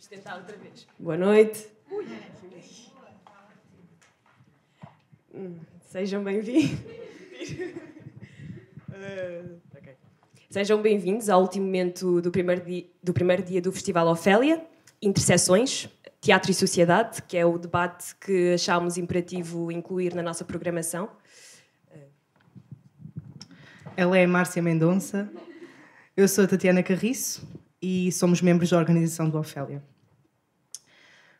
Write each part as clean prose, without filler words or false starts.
Vamos tentar outra vez. Boa noite. Sejam bem-vindos. Okay. Sejam bem-vindos ao último momento do primeiro dia do Festival Ofélia, Interseções, Teatro e Sociedade, que é o debate que achámos imperativo incluir na nossa programação. Ela é Márcia Mendonça, eu sou a Tatiana Carriço e somos membros da organização do Ofélia.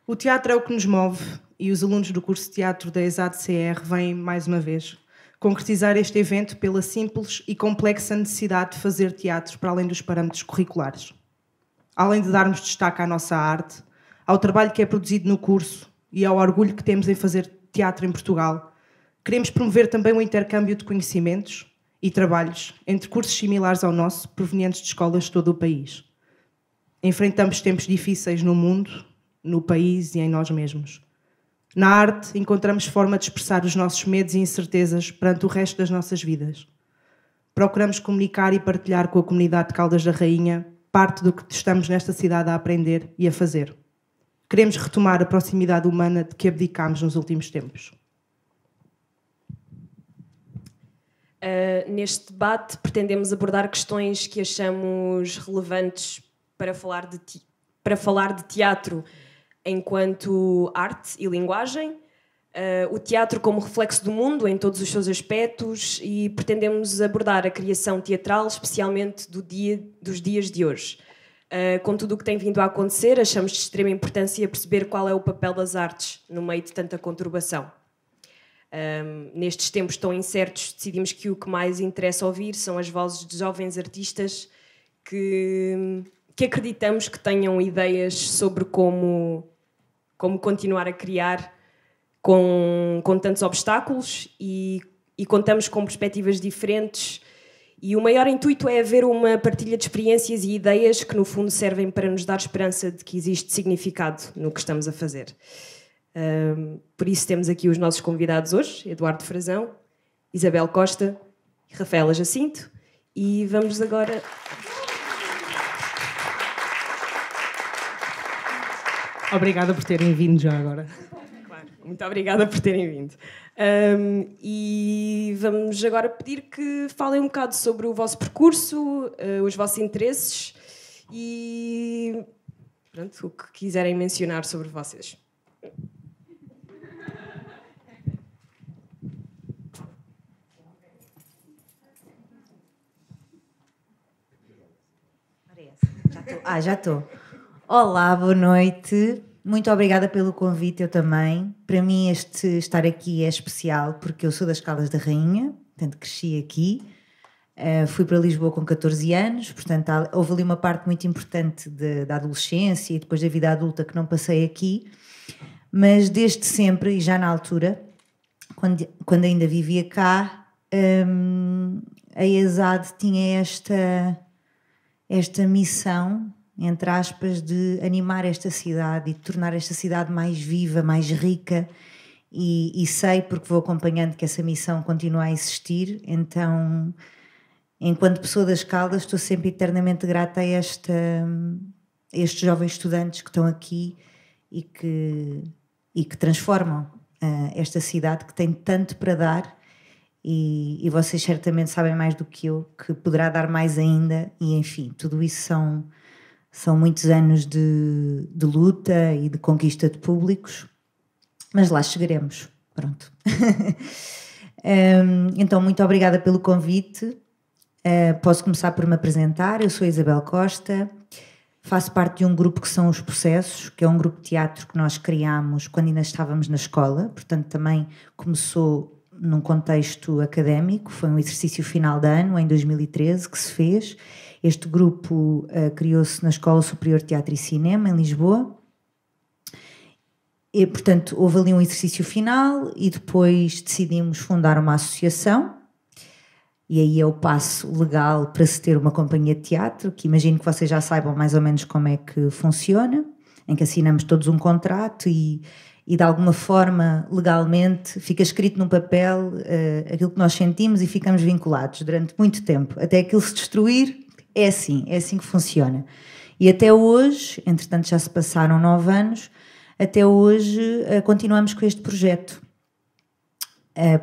O teatro é o que nos move e os alunos do curso de teatro da ESAD-CR vêm, mais uma vez, concretizar este evento pela simples e complexa necessidade de fazer teatro para além dos parâmetros curriculares. Além de darmos destaque à nossa arte, ao trabalho que é produzido no curso e ao orgulho que temos em fazer teatro em Portugal, queremos promover também o intercâmbio de conhecimentos e trabalhos entre cursos similares ao nosso, provenientes de escolas de todo o país. Enfrentamos tempos difíceis no mundo, no país e em nós mesmos. Na arte, encontramos forma de expressar os nossos medos e incertezas perante o resto das nossas vidas. Procuramos comunicar e partilhar com a comunidade de Caldas da Rainha parte do que estamos nesta cidade a aprender e a fazer. Queremos retomar a proximidade humana de que abdicámos nos últimos tempos. Neste debate, pretendemos abordar questões que achamos relevantes para falar de teatro enquanto arte e linguagem, o teatro como reflexo do mundo em todos os seus aspectos, e pretendemos abordar a criação teatral, especialmente dos dias de hoje. Com tudo o que tem vindo a acontecer, achamos de extrema importância perceber qual é o papel das artes no meio de tanta conturbação. Nestes tempos tão incertos, decidimos que o que mais interessa ouvir são as vozes de jovens artistas que acreditamos que tenham ideias sobre como continuar a criar com tantos obstáculos, e contamos com perspectivas diferentes, e o maior intuito é haver uma partilha de experiências e ideias que no fundo servem para nos dar esperança de que existe significado no que estamos a fazer. Por isso temos aqui os nossos convidados hoje, Eduardo Frazão, Isabel Costa e Rafaela Jacinto, e vamos agora... Obrigada por terem vindo já agora. Claro, muito obrigada por terem vindo. E vamos agora pedir que falem um bocado sobre o vosso percurso, os vossos interesses e pronto, o que quiserem mencionar sobre vocês. Já estou. Olá, boa noite. Muito obrigada pelo convite, eu também. Para mim estar aqui é especial porque eu sou das Caldas da Rainha, portanto cresci aqui. Fui para Lisboa com 14 anos, portanto houve ali uma parte muito importante da adolescência e depois da vida adulta que não passei aqui. Mas desde sempre, e já na altura, quando ainda vivia cá, a ESAD tinha esta missão, entre aspas, de animar esta cidade e de tornar esta cidade mais viva, mais rica, e sei, porque vou acompanhando, que essa missão continua a existir. Então, enquanto pessoa das Caldas, estou sempre eternamente grata a estes jovens estudantes que estão aqui e que transformam esta cidade que tem tanto para dar, e vocês certamente sabem mais do que eu, que poderá dar mais ainda, e enfim, tudo isso são muitos anos de luta e de conquista de públicos, mas lá chegaremos. Pronto. Então, muito obrigada pelo convite. Posso começar por me apresentar. Eu sou a Isabel Costa, faço parte de um grupo que são Os Processos, que é um grupo de teatro que nós criámos quando ainda estávamos na escola, portanto também começou num contexto académico, foi um exercício final de ano, em 2013, que se fez. Este grupo criou-se na Escola Superior de Teatro e Cinema, em Lisboa. E, portanto, houve ali um exercício final e depois decidimos fundar uma associação. E aí é o passo legal para se ter uma companhia de teatro, que imagino que vocês já saibam mais ou menos como é que funciona, em que assinamos todos um contrato e de alguma forma, legalmente, fica escrito num papel aquilo que nós sentimos e ficamos vinculados durante muito tempo, até aquilo se destruir. É assim que funciona. E até hoje, entretanto já se passaram 9 anos, até hoje continuamos com este projeto.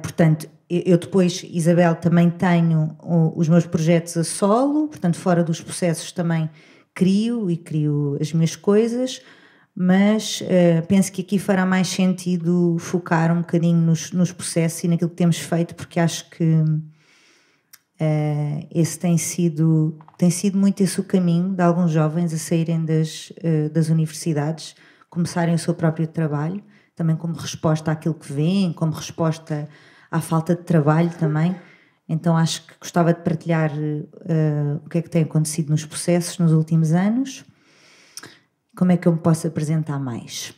Portanto, eu depois, Isabel, também tenho os meus projetos a solo, portanto fora dos processos também crio as minhas coisas, mas penso que aqui fará mais sentido focar um bocadinho nos processos e naquilo que temos feito, porque acho que esse tem sido muito esse o caminho de alguns jovens a saírem das universidades, começarem o seu próprio trabalho, também como resposta àquilo que vêem, como resposta à falta de trabalho também. Então acho que gostava de partilhar o que é que tem acontecido nos processos nos últimos anos. Como é que eu me posso apresentar mais?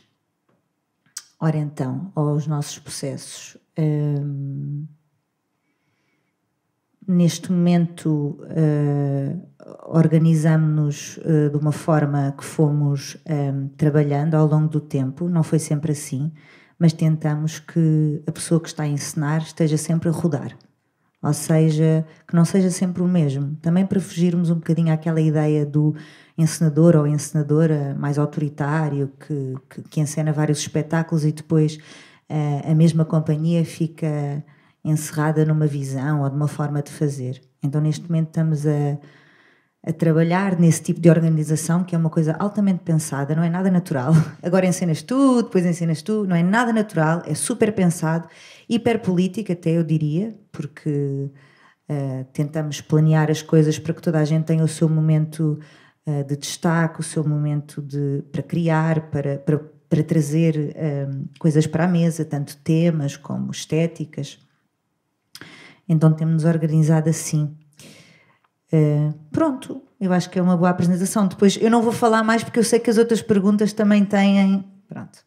Ora então, aos nossos processos. Neste momento organizamos-nos de uma forma que fomos trabalhando ao longo do tempo, não foi sempre assim, mas tentamos que a pessoa que está a encenar esteja sempre a rodar, ou seja, que não seja sempre o mesmo, também para fugirmos um bocadinho àquela ideia do encenador ou encenadora mais autoritário que encena vários espetáculos e depois a mesma companhia fica encerrada numa visão ou de uma forma de fazer. Então neste momento estamos a trabalhar nesse tipo de organização, que é uma coisa altamente pensada, não é nada natural. Agora encenas tu, depois encenas tu, não é nada natural, é super pensado, hiperpolítico até eu diria, porque tentamos planear as coisas para que toda a gente tenha o seu momento de destaque, o seu momento para criar, para trazer coisas para a mesa, tanto temas como estéticas. Então temos-nos organizado assim. Pronto, eu acho que é uma boa apresentação. Depois eu não vou falar mais porque eu sei que as outras perguntas também têm. Pronto.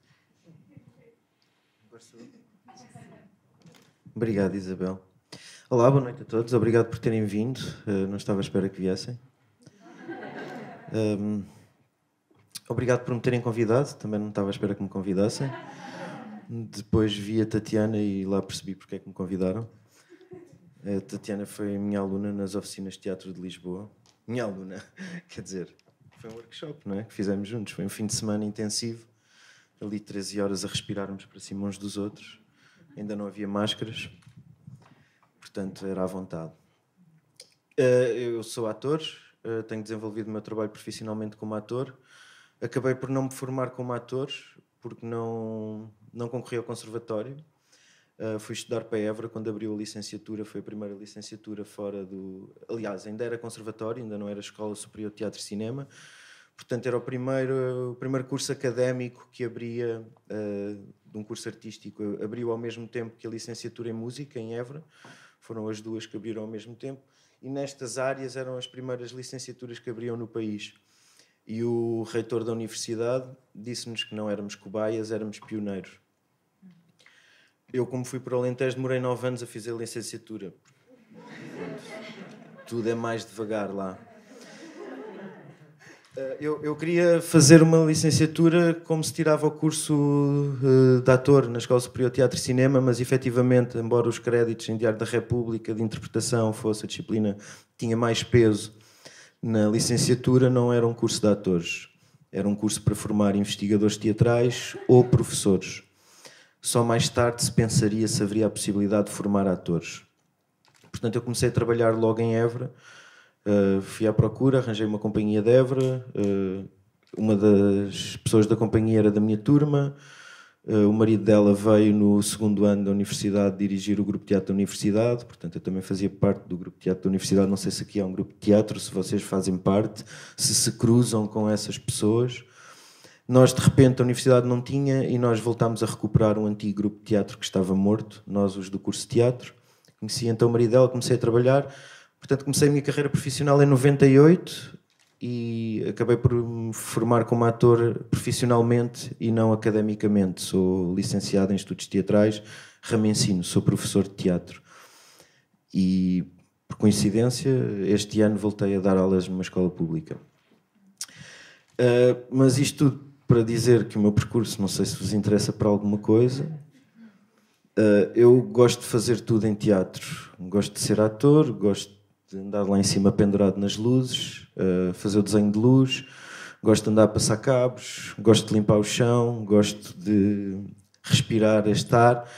Obrigado, Isabel. Olá, boa noite a todos. Obrigado por terem vindo. Não estava à espera que viessem. Obrigado por me terem convidado. Também não estava à espera que me convidassem. Depois vi a Tatiana e lá percebi porque é que me convidaram. A Tatiana foi a minha aluna nas oficinas de teatro de Lisboa. Minha aluna, quer dizer, foi um workshop, não é? Que fizemos juntos. Foi um fim de semana intensivo, ali 13 horas a respirarmos para cima uns dos outros. Ainda não havia máscaras, portanto era à vontade. Eu sou ator, tenho desenvolvido o meu trabalho profissionalmente como ator. Acabei por não me formar como ator, porque não concorri ao conservatório. Fui estudar para Évora quando abriu a licenciatura, foi a primeira licenciatura fora do... Aliás, ainda era conservatório, ainda não era Escola Superior de Teatro e Cinema. Portanto, era o primeiro curso académico que abria, de um curso artístico, abriu ao mesmo tempo que a licenciatura em Música, em Évora. Foram as duas que abriram ao mesmo tempo. E nestas áreas eram as primeiras licenciaturas que abriam no país. E o reitor da universidade disse-nos que não éramos cobaias, éramos pioneiros. Eu, como fui para o Alentejo, demorei 9 anos a fazer a licenciatura. Tudo é mais devagar lá. Eu queria fazer uma licenciatura como se tirava o curso de ator na Escola Superior de Teatro e Cinema, mas efetivamente, embora os créditos em Diário da República de interpretação fosse a disciplina que tinha mais peso na licenciatura, não era um curso de atores. Era um curso para formar investigadores teatrais ou professores. Só mais tarde se pensaria se haveria a possibilidade de formar atores. Portanto, eu comecei a trabalhar logo em Évora, fui à procura, arranjei uma companhia de Évora, uma das pessoas da companhia era da minha turma, o marido dela veio no 2º ano da universidade dirigir o grupo de teatro da universidade, portanto eu também fazia parte do grupo de teatro da universidade, não sei se aqui há um grupo de teatro, se vocês fazem parte, se cruzam com essas pessoas. Nós, de repente, a universidade não tinha e nós voltámos a recuperar um antigo grupo de teatro que estava morto, nós, os do curso de teatro. Conheci então o marido dela, comecei a trabalhar. Portanto, comecei a minha carreira profissional em 98 e acabei por me formar como ator profissionalmente e não academicamente. Sou licenciado em estudos teatrais, ramo ensino, sou professor de teatro. E, por coincidência, este ano voltei a dar aulas numa escola pública. Mas isto tudo para dizer que o meu percurso, não sei se vos interessa para alguma coisa, eu gosto de fazer tudo em teatro. Gosto de ser ator, gosto de andar lá em cima pendurado nas luzes, fazer o desenho de luz, Gosto de andar a passar cabos, gosto de limpar o chão, gosto de respirar este ar,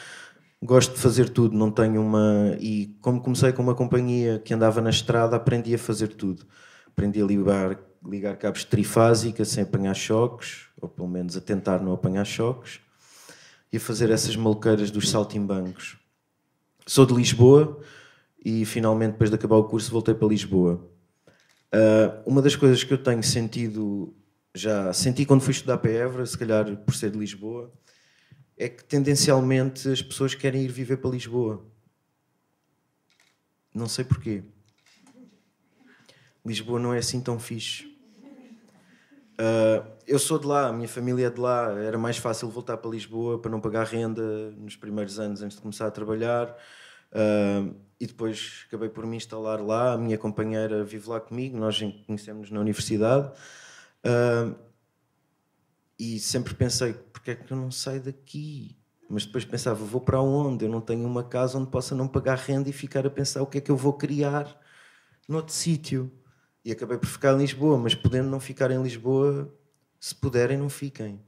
gosto de fazer tudo, não tenho uma... E como comecei com uma companhia que andava na estrada, aprendi a fazer tudo. Aprendi a ligar cabos de trifásica sem apanhar choques, ou pelo menos a tentar não apanhar choques, e a fazer essas maluqueiras dos saltimbancos. Sou de Lisboa e finalmente, depois de acabar o curso, voltei para Lisboa. Uma das coisas que eu tenho sentido, já senti quando fui estudar para Évora, se calhar por ser de Lisboa, é que tendencialmente as pessoas querem ir viver para Lisboa. Não sei porquê. Lisboa não é assim tão fixe. Eu sou de lá, a minha família é de lá, era mais fácil voltar para Lisboa para não pagar renda nos primeiros anos antes de começar a trabalhar. E depois acabei por me instalar lá, a minha companheira vive lá comigo, nós conhecemos na universidade. E sempre pensei, porque é que eu não saio daqui? Mas depois pensava, vou para onde? Eu não tenho uma casa onde possa não pagar renda e ficar a pensar o que é que eu vou criar noutro sítio. E acabei por ficar em Lisboa, mas podendo não ficar em Lisboa, se puderem, não fiquem.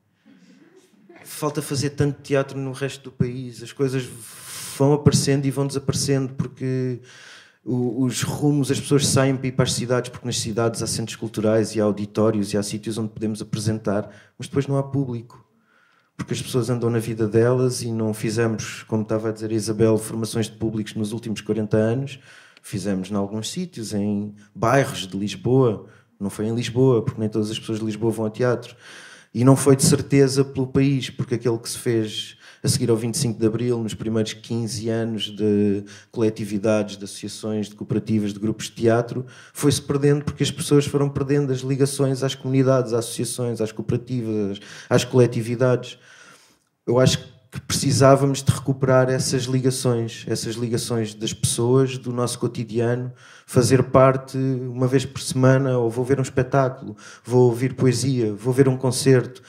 Falta fazer tanto teatro no resto do país, as coisas vão aparecendo e vão desaparecendo, porque os rumos, as pessoas saem para ir para as cidades, porque nas cidades há centros culturais e há auditórios e há sítios onde podemos apresentar, mas depois não há público, porque as pessoas andam na vida delas e não fizemos, como estava a dizer a Isabel, formações de públicos nos últimos 40 anos, fizemos em alguns sítios, em bairros de Lisboa, não foi em Lisboa, porque nem todas as pessoas de Lisboa vão ao teatro, e não foi de certeza pelo país, porque aquele que se fez a seguir ao 25 de Abril, nos primeiros 15 anos de coletividades, de associações, de cooperativas, de grupos de teatro, foi-se perdendo porque as pessoas foram perdendo as ligações às comunidades, às associações, às cooperativas, às coletividades. Eu acho que precisávamos de recuperar essas ligações das pessoas, do nosso cotidiano, fazer parte uma vez por semana, ou vou ver um espetáculo, vou ouvir poesia, vou ver um concerto,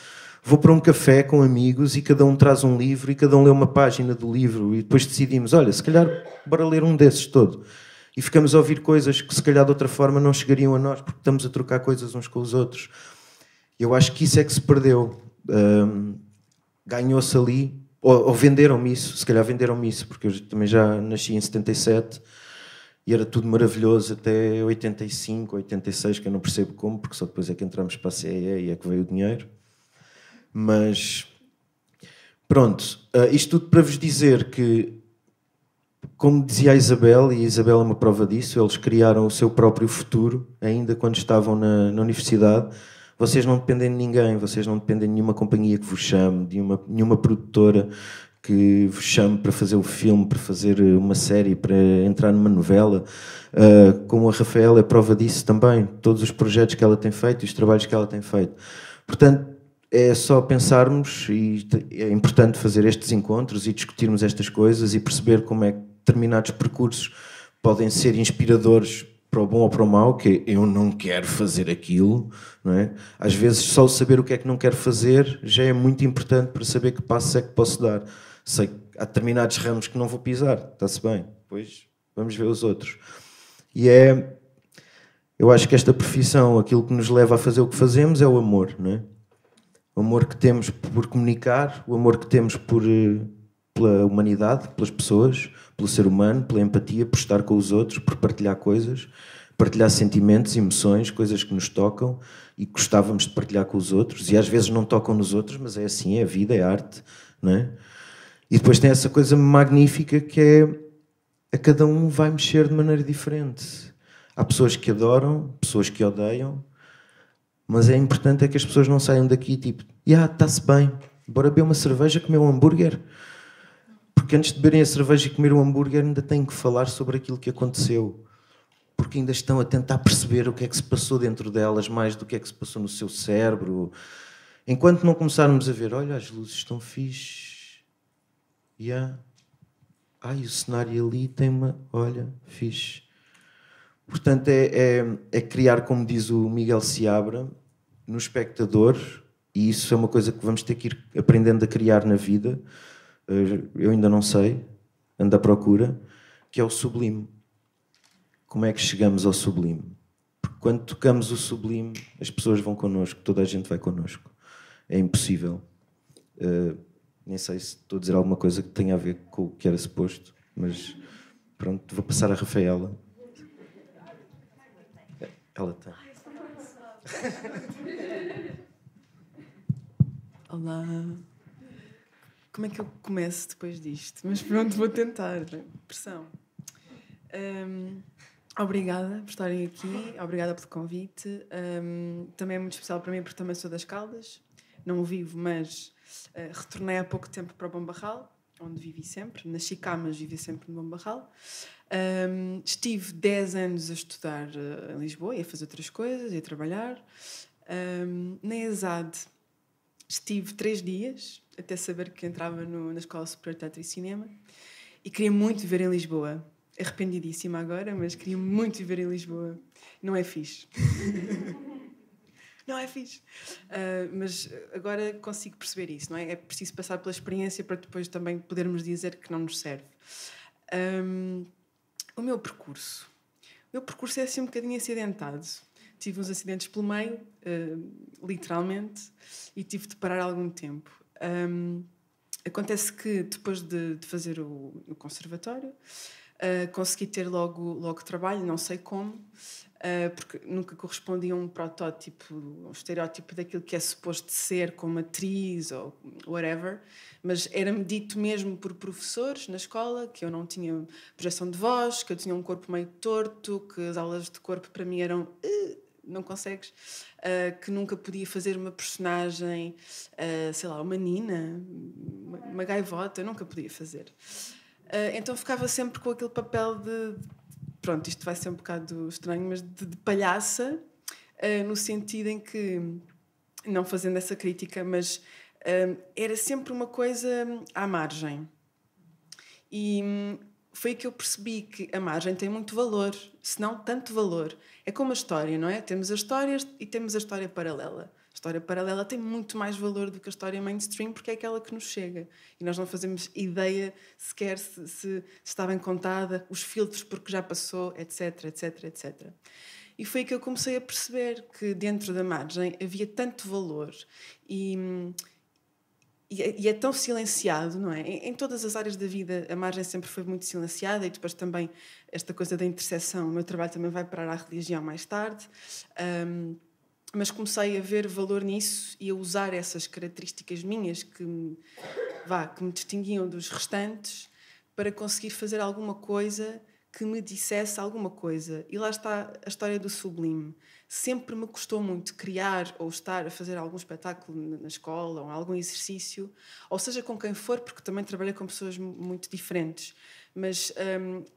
vou para um café com amigos e cada um traz um livro e cada um lê uma página do livro e depois decidimos, olha, se calhar bora ler um desses todo. E ficamos a ouvir coisas que se calhar de outra forma não chegariam a nós, porque estamos a trocar coisas uns com os outros. Eu acho que isso é que se perdeu. Ganhou-se ali, ou venderam-me isso, se calhar venderam-me isso, porque eu também já nasci em 77 e era tudo maravilhoso até 85, 86, que eu não percebo como, porque só depois é que entramos para a CEE e é que veio o dinheiro. Mas, pronto, isto tudo para vos dizer que, como dizia a Isabel, e a Isabel é uma prova disso, eles criaram o seu próprio futuro, ainda quando estavam na universidade. Vocês não dependem de ninguém, vocês não dependem de nenhuma companhia que vos chame, de nenhuma produtora que vos chame para fazer o filme, para fazer uma série, para entrar numa novela. Como a Rafaela é prova disso também, todos os projetos que ela tem feito e os trabalhos que ela tem feito. Portanto, é só pensarmos, e é importante fazer estes encontros e discutirmos estas coisas e perceber como é que determinados percursos podem ser inspiradores para o bom ou para o mau, que eu não quero fazer aquilo, não é? Às vezes só saber o que é que não quero fazer já é muito importante para saber que passos é que posso dar. Sei que há determinados ramos que não vou pisar, está-se bem, depois vamos ver os outros. E eu acho que esta profissão, aquilo que nos leva a fazer o que fazemos é o amor, não é? O amor que temos por comunicar, o amor que temos pela humanidade, pelas pessoas, pelo ser humano, pela empatia, por estar com os outros, por partilhar coisas, partilhar sentimentos, emoções, coisas que nos tocam e que gostávamos de partilhar com os outros. E às vezes não tocam nos outros, mas é assim, é a vida, é a arte, não é? E depois tem essa coisa magnífica que é a cada um vai mexer de maneira diferente. Há pessoas que adoram, pessoas que odeiam, mas é importante é que as pessoas não saiam daqui tipo, está-se bem, bora beber uma cerveja, comer um hambúrguer. Porque antes de beberem a cerveja e comer um hambúrguer ainda têm que falar sobre aquilo que aconteceu. Porque ainda estão a tentar perceber o que é que se passou dentro delas, mais do que é que se passou no seu cérebro. Enquanto não começarmos a ver, olha, as luzes estão fixe. O cenário ali tem uma... Olha, fixe. Portanto, é criar, como diz o Miguel Seabra, no espectador, e isso é uma coisa que vamos ter que ir aprendendo a criar na vida, eu ainda não sei, ando à procura, que é o sublime. Como é que chegamos ao sublime? Porque quando tocamos o sublime, as pessoas vão connosco, toda a gente vai connosco. É impossível. Nem sei se estou a dizer alguma coisa que tenha a ver com o que era suposto, mas pronto, vou passar a Rafaela. Ela tem. Olá. Como é que eu começo depois disto? Mas pronto, vou tentar. Pressão. Obrigada por estarem aqui. Obrigada pelo convite. Também é muito especial para mim porque também sou das Caldas. Não vivo, mas retornei há pouco tempo para o Bom Barral, onde vivi sempre. Nasci cá, mas vivi sempre no Bom Barral. Estive 10 anos a estudar em Lisboa e a fazer outras coisas e a trabalhar. Na ESAD estive 3 dias, até saber que entrava na Escola Superior de Teatro e Cinema, e queria muito viver em Lisboa. Arrependidíssima agora, mas queria muito viver em Lisboa. Não é fixe. Não é fixe. Mas agora consigo perceber isso, não é? É preciso passar pela experiência para depois também podermos dizer que não nos serve. O meu percurso é assim um bocadinho acidentado. Tive uns acidentes pelo meio, literalmente, e tive de parar algum tempo. Acontece que depois de fazer o conservatório, consegui ter logo trabalho, não sei como, porque nunca correspondia a um protótipo, um estereótipo daquilo que é suposto ser como atriz ou whatever, mas era-me dito mesmo por professores na escola que eu não tinha projeção de voz, que eu tinha um corpo meio torto, que as aulas de corpo para mim eram... não consegues, que nunca podia fazer uma personagem, sei lá, uma Nina, uma gaivota, eu nunca podia fazer. Então ficava sempre com aquele papel de... Pronto, isto vai ser um bocado estranho, mas de palhaça, no sentido em que, não fazendo essa crítica, mas era sempre uma coisa à margem. E foi aí que eu percebi que a margem tem muito valor, se não tanto valor. É como a história, não é? Temos as histórias e temos a história paralela. A história paralela tem muito mais valor do que a história mainstream porque é aquela que nos chega. E nós não fazemos ideia sequer se está bem contada, os filtros porque já passou, etc, etc, etc. E foi aí que eu comecei a perceber que dentro da margem havia tanto valor e é tão silenciado, não é? Em todas as áreas da vida a margem sempre foi muito silenciada e depois também esta coisa da interseção. O meu trabalho também vai parar à religião mais tarde, mas comecei a ver valor nisso e a usar essas características minhas que me distinguiam dos restantes para conseguir fazer alguma coisa que me dissesse alguma coisa. E lá está a história do sublime. Sempre me custou muito criar ou estar a fazer algum espetáculo na escola ou algum exercício, ou seja, com quem for, porque também trabalhei com pessoas muito diferentes. Mas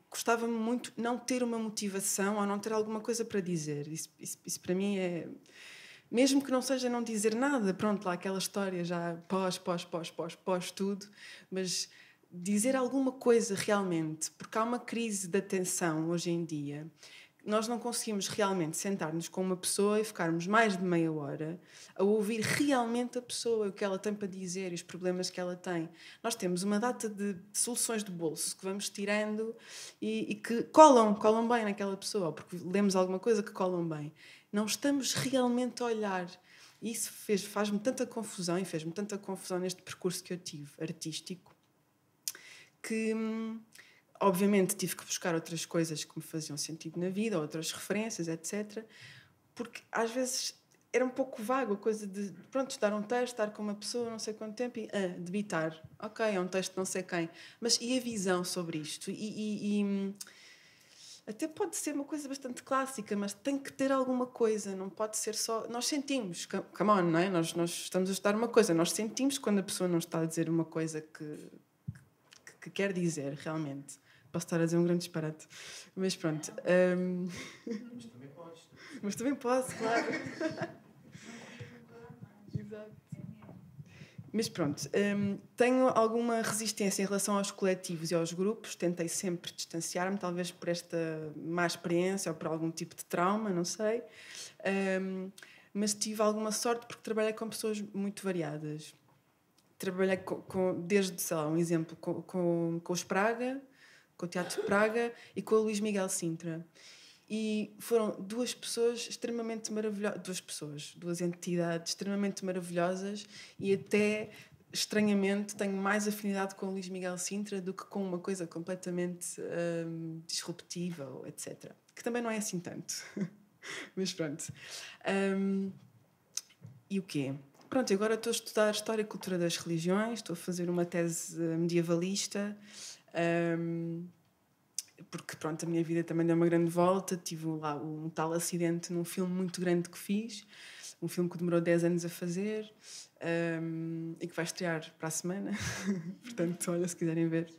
custava-me muito não ter uma motivação ou não ter alguma coisa para dizer. Isso para mim é... Mesmo que não seja não dizer nada, pronto, lá aquela história já pós tudo, mas... dizer alguma coisa realmente, porque há uma crise de atenção hoje em dia. Nós não conseguimos realmente sentar-nos com uma pessoa e ficarmos mais de meia hora a ouvir realmente a pessoa, o que ela tem para dizer e os problemas que ela tem. Nós temos uma data de soluções de bolso que vamos tirando e que colam bem naquela pessoa, porque lemos alguma coisa que colam bem. Não estamos realmente a olhar. E isso faz-me tanta confusão e fez-me tanta confusão neste percurso que eu tive, artístico, que obviamente tive que buscar outras coisas que me faziam sentido na vida, outras referências, etc. Porque às vezes era um pouco vago a coisa de, pronto, estudar um texto, estar com uma pessoa não sei quanto tempo e debitar. Ok, é um texto de não sei quem. Mas e a visão sobre isto? Até pode ser uma coisa bastante clássica, mas tem que ter alguma coisa, não pode ser só... Nós sentimos, come on, não é? Nós estamos a estudar uma coisa, nós sentimos quando a pessoa não está a dizer uma coisa que quer dizer, realmente. Posso estar a dizer um grande disparate. Mas pronto. Mas também podes. Mas também posso, claro. Exato. Mas pronto. Tenho alguma resistência em relação aos coletivos e aos grupos. Tentei sempre distanciar-me, talvez por esta má experiência ou por algum tipo de trauma, não sei. Mas tive alguma sorte porque trabalhei com pessoas muito variadas. Trabalhei desde, sei lá, um exemplo, com os Praga, com o Teatro de Praga e com o Luís Miguel Sintra. E foram duas pessoas extremamente maravilhosas, duas entidades extremamente maravilhosas, e até, estranhamente, tenho mais afinidade com o Luís Miguel Sintra do que com uma coisa completamente disruptiva, etc. Que também não é assim tanto. Mas pronto. E o quê? Pronto, agora estou a estudar História e Cultura das Religiões, estou a fazer uma tese medievalista, porque pronto, a minha vida também deu uma grande volta. Tive lá um tal acidente num filme muito grande que fiz, um filme que demorou 10 anos a fazer, e que vai estrear para a semana. Portanto, olha, se quiserem ver.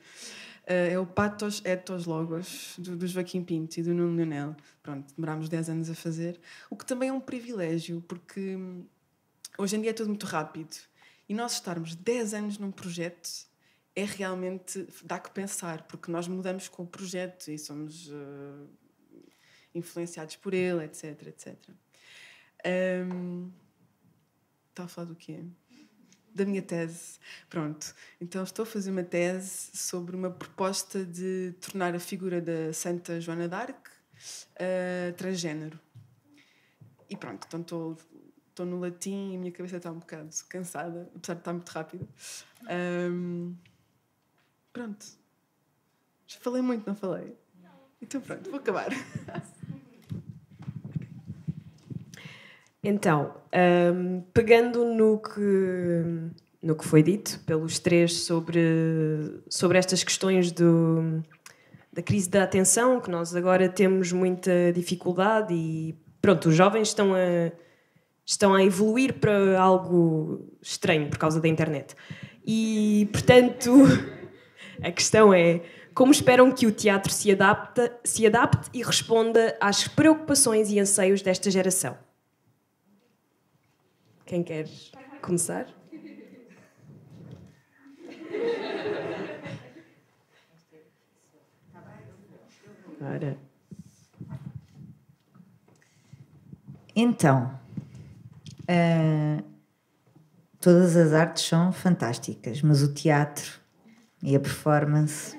É o Patos Etos Logos, do Joaquim Pinto e do Nuno Leonel. Pronto, demorámos 10 anos a fazer, o que também é um privilégio, porque hoje em dia é tudo muito rápido. E nós estarmos 10 anos num projeto é realmente, dá que pensar, porque nós mudamos com o projeto e somos influenciados por ele, etc, etc. Estava a falar do quê? Da minha tese. Pronto. Então estou a fazer uma tese sobre uma proposta de tornar a figura da Santa Joana d'Arc transgénero. E pronto, então estou no latim e a minha cabeça está um bocado cansada, apesar de estar muito rápida. Pronto. Já falei muito, não falei? Então pronto, vou acabar. Então, pegando no que foi dito pelos três sobre estas questões da crise da atenção, que nós agora temos muita dificuldade e, pronto, os jovens estão a evoluir para algo estranho por causa da internet. E, portanto, a questão é: como esperam que o teatro se adapte e responda às preocupações e anseios desta geração? Quem quer começar? Ora. Então, todas as artes são fantásticas, mas o teatro e a performance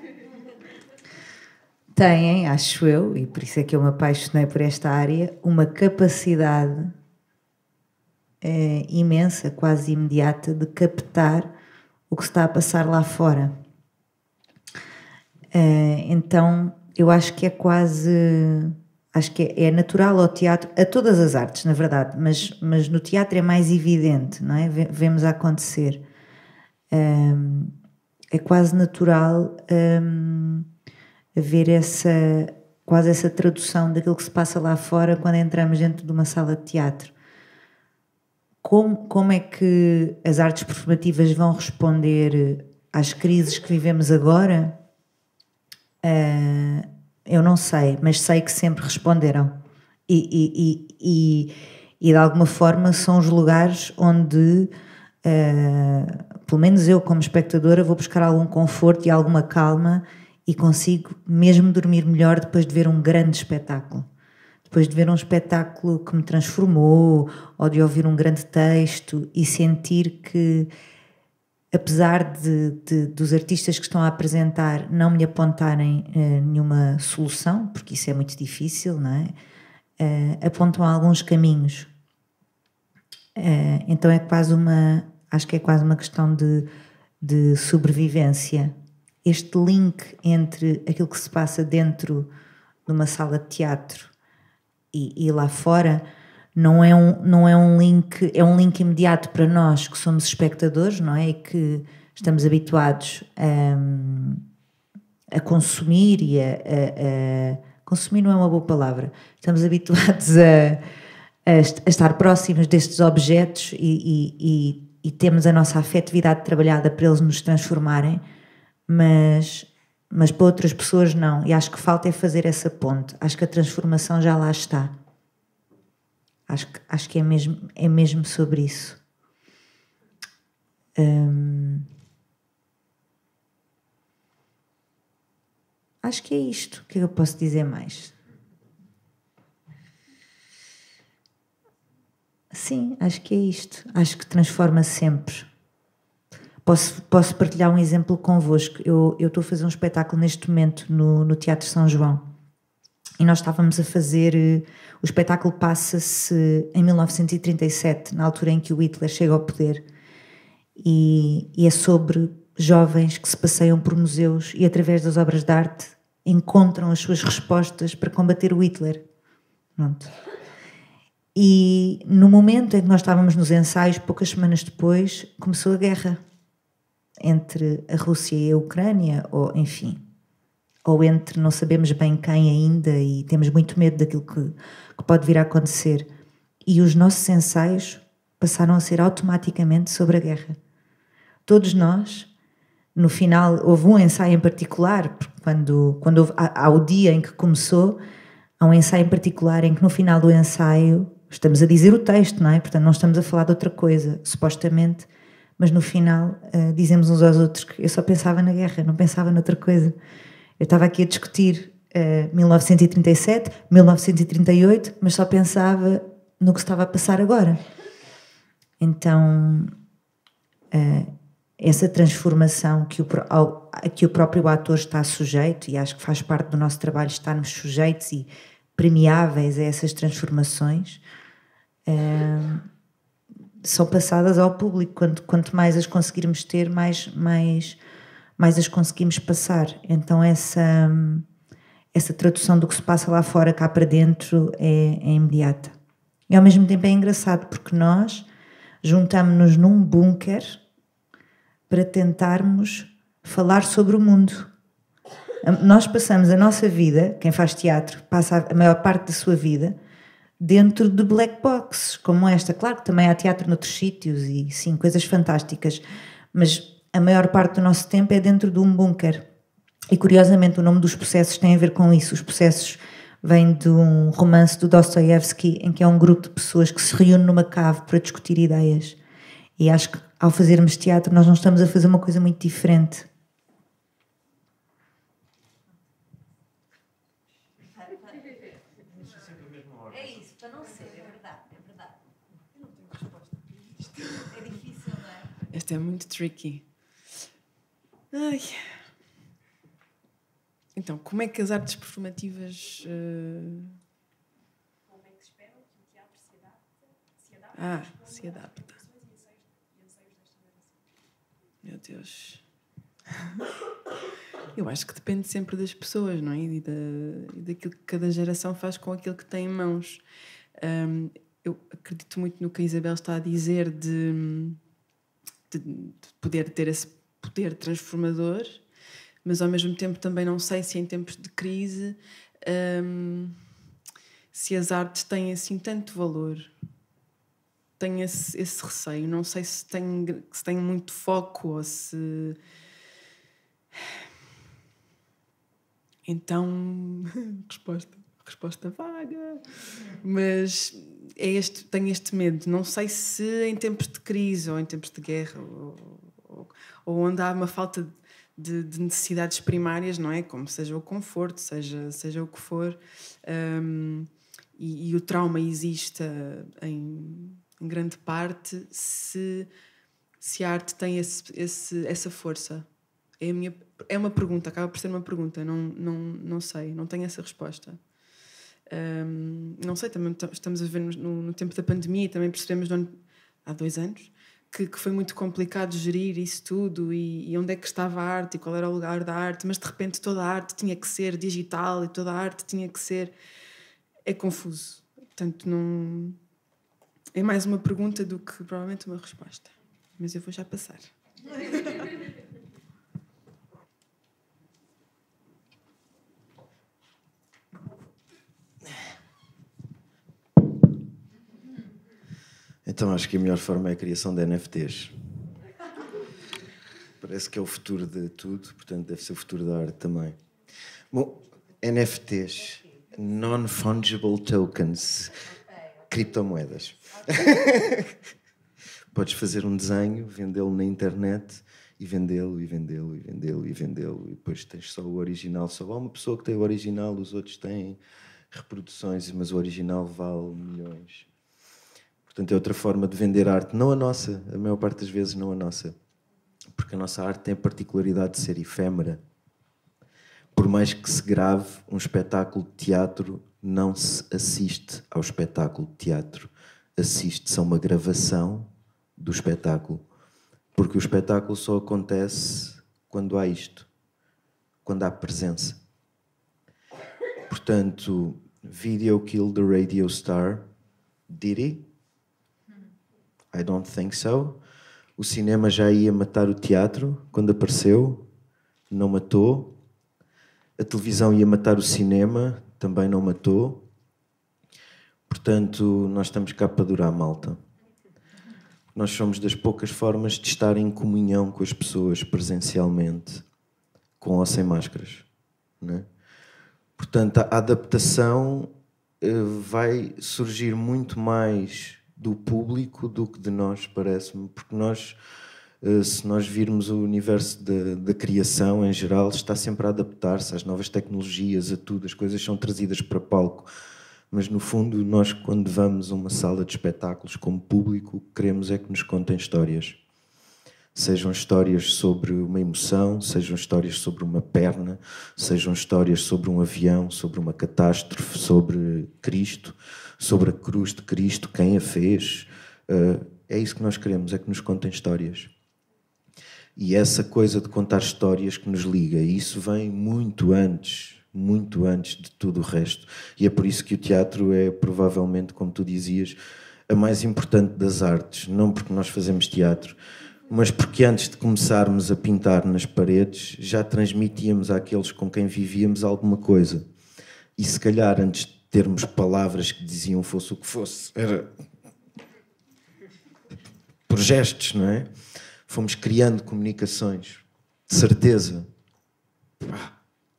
têm, acho eu, e por isso é que eu me apaixonei por esta área, uma capacidade imensa, quase imediata, de captar o que se está a passar lá fora. Então, eu acho que é quase... Acho que é natural ao teatro, a todas as artes, na verdade, mas no teatro é mais evidente, não é? Vemos a acontecer. É quase natural haver quase essa tradução daquilo que se passa lá fora quando entramos dentro de uma sala de teatro. Como é que as artes performativas vão responder às crises que vivemos agora? Eu não sei, mas sei que sempre responderam. E de alguma forma são os lugares onde, pelo menos eu como espectadora, vou buscar algum conforto e alguma calma e consigo mesmo dormir melhor depois de ver um grande espetáculo. Depois de ver um espetáculo que me transformou, ou de ouvir um grande texto e sentir que, apesar dos artistas que estão a apresentar não me apontarem nenhuma solução, porque isso é muito difícil, não é? Apontam alguns caminhos. Então acho que é quase uma questão de sobrevivência. Este link entre aquilo que se passa dentro de uma sala de teatro e lá fora não é um link, é um link imediato para nós que somos espectadores, não é? E que estamos habituados a consumir e consumir não é uma boa palavra. Estamos habituados a estar próximos destes objetos e temos a nossa afetividade trabalhada para eles nos transformarem, mas para outras pessoas não. E acho que falta é fazer essa ponte. Acho que a transformação já lá está. Acho que é mesmo sobre isso. Acho que é isto. O que é que eu posso dizer mais? Sim, acho que é isto. Acho que transforma sempre. Posso partilhar um exemplo convosco. Eu estou a fazer um espetáculo neste momento no Teatro São João. e nós estávamos a fazer... O espetáculo passa-se em 1937, na altura em que o Hitler chega ao poder, e é sobre jovens que se passeiam por museus e, através das obras de arte, encontram as suas respostas para combater o Hitler. Pronto. E no momento em que nós estávamos nos ensaios, poucas semanas depois, começou a guerra entre a Rússia e a Ucrânia, ou enfim, ou entre não sabemos bem quem ainda e temos muito medo daquilo que pode vir a acontecer. E os nossos ensaios passaram a ser automaticamente sobre a guerra. Todos nós, no final, houve um ensaio em particular, porque quando há o dia em que começou, há um ensaio em particular em que no final do ensaio estamos a dizer o texto, não é? Portanto, não estamos a falar de outra coisa, supostamente, mas no final dizemos uns aos outros que eu só pensava na guerra, não pensava noutra coisa. Eu estava aqui a discutir 1937, 1938, mas só pensava no que estava a passar agora. Então, essa transformação que o próprio ator está sujeito, e acho que faz parte do nosso trabalho estarmos sujeitos e premiáveis a essas transformações, são passadas ao público. Quanto mais as conseguirmos ter, mais as conseguimos passar. Então essa tradução do que se passa lá fora, cá para dentro, é imediata. E ao mesmo tempo é engraçado, porque nós juntamos-nos num bunker para tentarmos falar sobre o mundo. Nós passamos a nossa vida, quem faz teatro passa a maior parte da sua vida dentro de black boxes como esta. Claro que também há teatro noutros sítios e sim, coisas fantásticas, mas a maior parte do nosso tempo é dentro de um bunker. E curiosamente o nome dos processos tem a ver com isso. Os processos vêm de um romance do Dostoiévski, em que é um grupo de pessoas que se reúne numa cave para discutir ideias. E acho que ao fazermos teatro nós não estamos a fazer uma coisa muito diferente. É isso, para não ser, é verdade. Eu não tenho resposta para isto. É difícil, não é? Esta é muito tricky. Ai. Então, como é que as artes performativas... Como é que se espera que o teatro se adapta? Meu Deus. Eu acho que depende sempre das pessoas, não é? E daquilo que cada geração faz com aquilo que tem em mãos. Eu acredito muito no que a Isabel está a dizer de poder ter esse poder transformador, mas ao mesmo tempo também não sei se em tempos de crise se as artes têm assim tanto valor. Tenho esse receio, não sei se tem muito foco ou se... Então, resposta vaga, mas tenho este medo. Não sei se em tempos de crise ou em tempos de guerra ou onde há uma falta de necessidades primárias, não é? Como seja o conforto, seja o que for, e o trauma exista em grande parte, se a arte tem essa força. É uma pergunta, acaba por ser uma pergunta, não sei, não tenho essa resposta. Não sei, também estamos a ver no tempo da pandemia e também percebemos há 2 anos que foi muito complicado gerir isso tudo e onde é que estava a arte e qual era o lugar da arte, mas de repente toda a arte tinha que ser digital e toda a arte tinha que ser... É confuso. Portanto, não... É mais uma pergunta do que provavelmente uma resposta. Mas eu vou já passar. Então acho que a melhor forma é a criação de NFTs. Parece que é o futuro de tudo, portanto deve ser o futuro da arte também. Bom, NFTs, Non-Fungible Tokens, criptomoedas. Podes fazer um desenho, vendê-lo na internet e vendê-lo, e depois tens só o original. Só há uma pessoa que tem o original, os outros têm reproduções, mas o original vale milhões. Portanto, é outra forma de vender arte, não a nossa, a maior parte das vezes não a nossa. Porque a nossa arte tem a particularidade de ser efêmera. por mais que se grave um espetáculo de teatro, não se assiste ao espetáculo de teatro. Assiste-se a uma gravação do espetáculo. Porque o espetáculo só acontece quando há isto. Quando há presença. Portanto, Video killed the radio star. Did he? I don't think so. O cinema já ia matar o teatro quando apareceu. Não matou. A televisão ia matar o cinema. Também não matou. Portanto, nós estamos cá para durar, malta. Nós somos das poucas formas de estar em comunhão com as pessoas presencialmente, com ou sem máscaras, não é? Portanto, a adaptação vai surgir muito mais do público do que de nós, parece-me, porque nós, se nós virmos o universo da criação em geral, está sempre a adaptar-se às novas tecnologias, a tudo, as coisas são trazidas para palco. Mas, no fundo, nós, quando vamos a uma sala de espetáculos como público, o que queremos é que nos contem histórias. Sejam histórias sobre uma emoção, sejam histórias sobre uma perna, sejam histórias sobre um avião, sobre uma catástrofe, sobre Cristo, sobre a cruz de Cristo, quem a fez. É isso que nós queremos, é que nos contem histórias. E essa coisa de contar histórias que nos liga, e isso vem muito antes de tudo o resto. E é por isso que o teatro é, provavelmente, como tu dizias, a mais importante das artes. Não porque nós fazemos teatro, mas porque antes de começarmos a pintar nas paredes, já transmitíamos àqueles com quem vivíamos alguma coisa. E se calhar, antes de termos palavras que diziam fosse o que fosse, era por gestos, não é? Fomos criando comunicações. De certeza.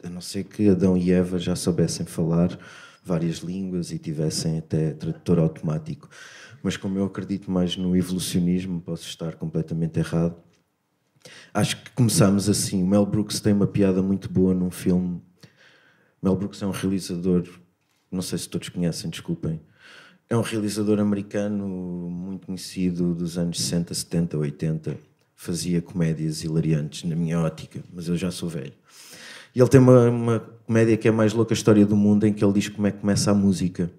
A não ser que Adão e Eva já soubessem falar várias línguas e tivessem até tradutor automático. Mas como eu acredito mais no evolucionismo, posso estar completamente errado. Acho que começámos assim. Mel Brooks tem uma piada muito boa num filme. Mel Brooks é um realizador, não sei se todos conhecem, desculpem. É um realizador americano muito conhecido dos anos 60, 70, 80. Fazia comédias hilariantes na minha ótica, mas eu já sou velho. E ele tem uma comédia que é a mais louca história do mundo, em que ele diz como é que começa a música.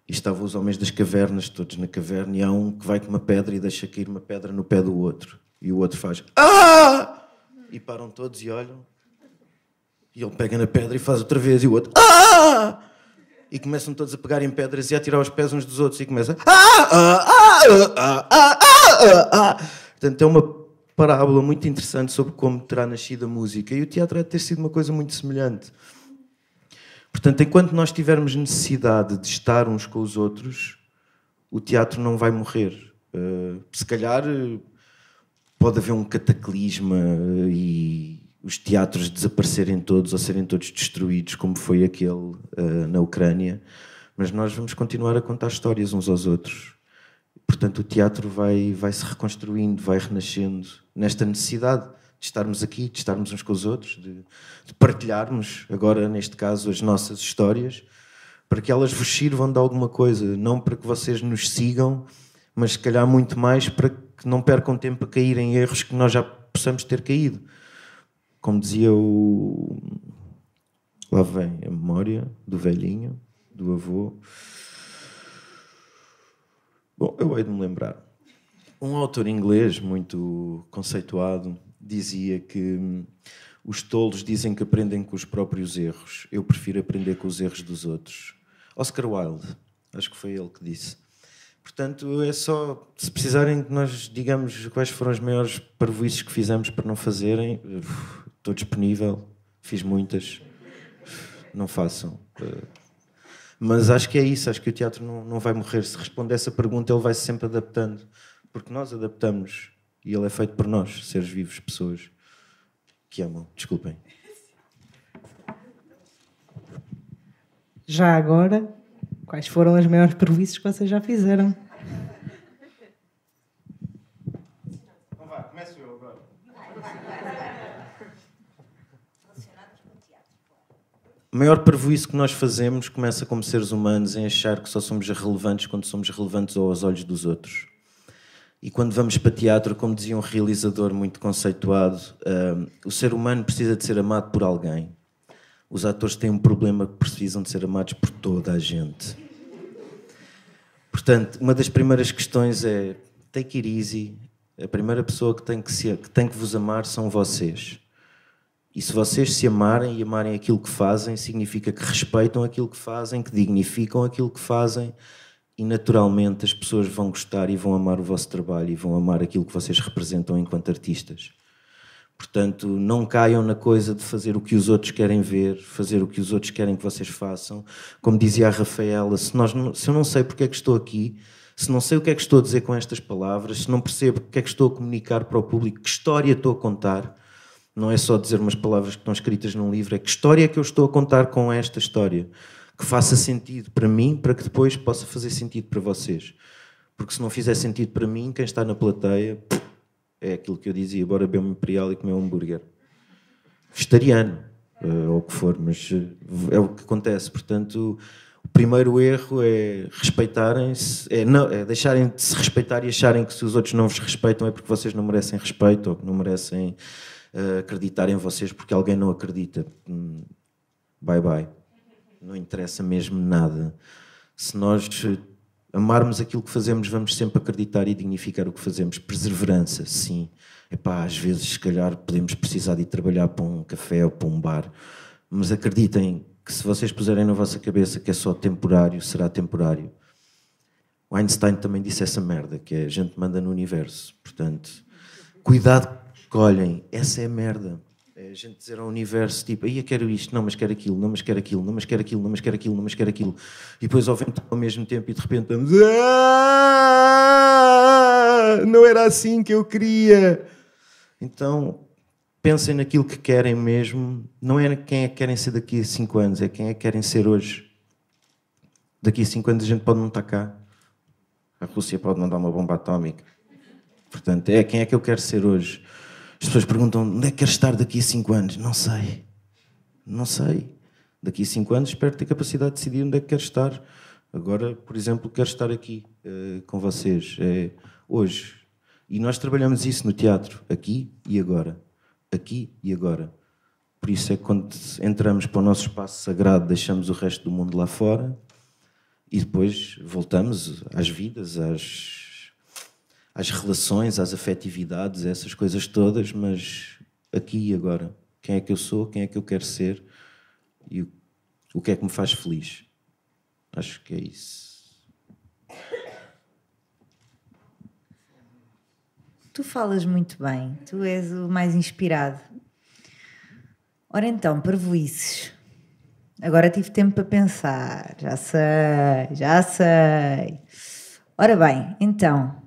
E estavam os homens das cavernas, todos na caverna, e há um que vai com uma pedra e deixa cair uma pedra no pé do outro. E o outro faz "Ah!" E param todos e olham. E ele pega na pedra e faz outra vez, e o outro "Ah!" E começam todos a pegar em pedras e a tirar os pés uns dos outros, e começa Portanto, é uma parábola muito interessante sobre como terá nascido a música, e o teatro é ter sido uma coisa muito semelhante. Portanto, enquanto nós tivermos necessidade de estar uns com os outros, o teatro não vai morrer. Se calhar pode haver um cataclisma e os teatros desaparecerem todos ou serem todos destruídos, como foi aquele na Ucrânia, mas nós vamos continuar a contar histórias uns aos outros. Portanto, o teatro vai se reconstruindo, vai renascendo nesta necessidade de estarmos aqui, de estarmos uns com os outros, de partilharmos, agora neste caso, as nossas histórias, para que elas vos sirvam de alguma coisa, não para que vocês nos sigam, mas se calhar muito mais para que não percam tempo a cair em erros que nós já possamos ter caído. Como dizia o... Lá vem a memória do velhinho, do avô. Bom, eu hei de me lembrar. Um autor inglês muito conceituado dizia que os tolos dizem que aprendem com os próprios erros. Eu prefiro aprender com os erros dos outros. Oscar Wilde, acho que foi ele que disse. Portanto, é só, se precisarem que nós digamos quais foram as maiores parvoíces que fizemos para não fazerem, estou disponível, fiz muitas, não façam. Mas acho que é isso, acho que o teatro não vai morrer. Se responder essa pergunta, ele vai se sempre adaptando, porque nós adaptamos e ele é feito por nós, seres vivos, pessoas que amam. Desculpem. Já agora, quais foram as maiores prejuízos que vocês já fizeram? Então vá, começo eu agora. O maior parvoíce que nós fazemos começa como seres humanos em achar que só somos relevantes quando somos relevantes aos olhos dos outros. E quando vamos para teatro, como dizia um realizador muito conceituado, o ser humano precisa de ser amado por alguém. Os atores têm um problema que precisam de ser amados por toda a gente. Portanto, uma das primeiras questões é take it easy. A primeira pessoa que tem que vos amar são vocês. E se vocês se amarem e amarem aquilo que fazem, significa que respeitam aquilo que fazem, que dignificam aquilo que fazem, e naturalmente as pessoas vão gostar e vão amar o vosso trabalho e vão amar aquilo que vocês representam enquanto artistas. Portanto, não caiam na coisa de fazer o que os outros querem ver, fazer o que os outros querem que vocês façam. Como dizia a Rafaela, se eu não sei porque é que estou aqui, se não sei o que é que estou a dizer com estas palavras, se não percebo o que é que estou a comunicar para o público, que história estou a contar, não é só dizer umas palavras que estão escritas num livro, é que história é que eu estou a contar com esta história, que faça sentido para mim, para que depois possa fazer sentido para vocês. Porque se não fizer sentido para mim, quem está na plateia... É aquilo que eu dizia, bora beber um imperial e comer um hambúrguer. Vegetariano, ou o que for, mas é o que acontece. Portanto, o primeiro erro é respeitarem-se, é deixarem de se respeitar e acharem que se os outros não vos respeitam é porque vocês não merecem respeito ou que não merecem acreditar em vocês porque alguém não acredita. Bye bye. Não interessa mesmo nada. Se nós... amarmos aquilo que fazemos, vamos sempre acreditar e dignificar o que fazemos. Perseverança, sim. Epá, às vezes, se calhar, podemos precisar de ir trabalhar para um café ou para um bar, mas acreditem que se vocês puserem na vossa cabeça que é só temporário, será temporário. O Einstein também disse essa merda, que é a gente manda no universo. Portanto, cuidado que escolhem. Essa é a merda. É a gente dizer ao universo, tipo, aí eu quero isto, não, mas quero aquilo, não, mas quero aquilo, não, mas quero aquilo, não, mas quero aquilo, não, mas quero aquilo. E depois ao vento ao mesmo tempo e de repente vamos, não era assim que eu queria. Então, pensem naquilo que querem mesmo. Não é quem é que querem ser daqui a 5 anos, é quem é que querem ser hoje. Daqui a 5 anos a gente pode não estar cá. A Rússia pode mandar uma bomba atómica. Portanto, é quem é que eu quero ser hoje. As pessoas perguntam, onde é que queres estar daqui a 5 anos? Não sei. Não sei. Daqui a 5 anos espero ter capacidade de decidir onde é que quero estar. Agora, por exemplo, quero estar aqui com vocês, hoje. E nós trabalhamos isso no teatro, aqui e agora. Aqui e agora. Por isso é que quando entramos para o nosso espaço sagrado, deixamos o resto do mundo lá fora e depois voltamos às vidas, às relações, às afetividades, essas coisas todas, mas aqui e agora. Quem é que eu sou, quem é que eu quero ser e o que é que me faz feliz. Acho que é isso. Tu falas muito bem, tu és o mais inspirado. Ora então, parvoíces. Agora tive tempo para pensar, já sei. Ora bem, então...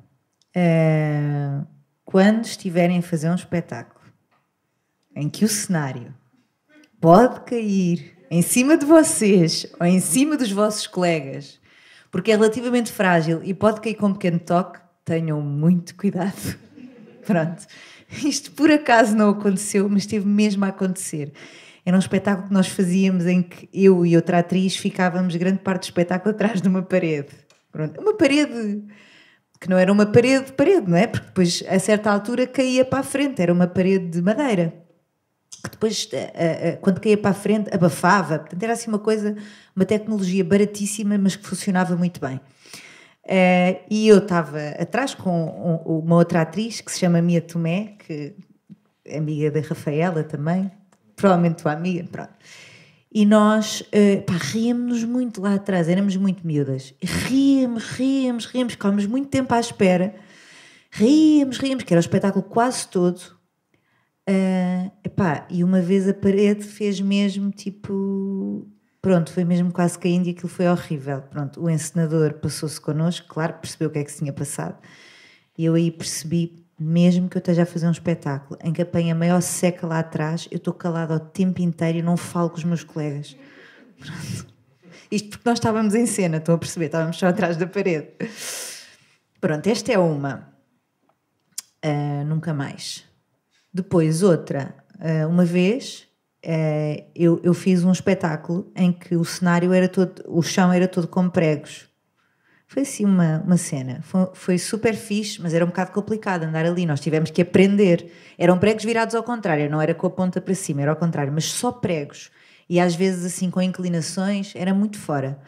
quando estiverem a fazer um espetáculo em que o cenário pode cair em cima de vocês ou em cima dos vossos colegas, porque é relativamente frágil e pode cair com um pequeno toque, tenham muito cuidado. Pronto. Isto por acaso não aconteceu, mas esteve mesmo a acontecer. Era um espetáculo que nós fazíamos em que eu e outra atriz ficávamos grande parte do espetáculo atrás de uma parede. Pronto. Uma parede... que não era uma parede, não é? Porque depois, a certa altura, caía para a frente. Era uma parede de madeira. Que depois, quando caía para a frente, abafava. Portanto, era assim uma tecnologia baratíssima, mas que funcionava muito bem. E eu estava atrás com uma outra atriz, que se chama Mia Tomé, que é amiga da Rafaela também. Provavelmente tua amiga, pronto. E nós ríamos-nos muito lá atrás, éramos muito miúdas. Ríamos, ficámos muito tempo à espera. Ríamos, que era o espetáculo quase todo. E uma vez a parede fez mesmo tipo... Pronto, foi mesmo quase caindo e aquilo foi horrível. Pronto, o encenador passou-se connosco, claro, percebeu o que é que se tinha passado. E eu aí percebi, mesmo que eu esteja a fazer um espetáculo em que apanha a maior seca lá atrás, eu estou calada o tempo inteiro e não falo com os meus colegas. Pronto. Isto porque nós estávamos em cena, estão a perceber? Estávamos só atrás da parede. Pronto, esta é uma. Nunca mais. Depois, outra. Uma vez, eu fiz um espetáculo em que o cenário era todo... O chão era todo com pregos. Foi assim uma cena. Foi super fixe, mas era um bocado complicado andar ali. Nós tivemos que aprender. Eram pregos virados ao contrário, não era com a ponta para cima, era ao contrário, mas só pregos. E às vezes assim com inclinações era muito fora.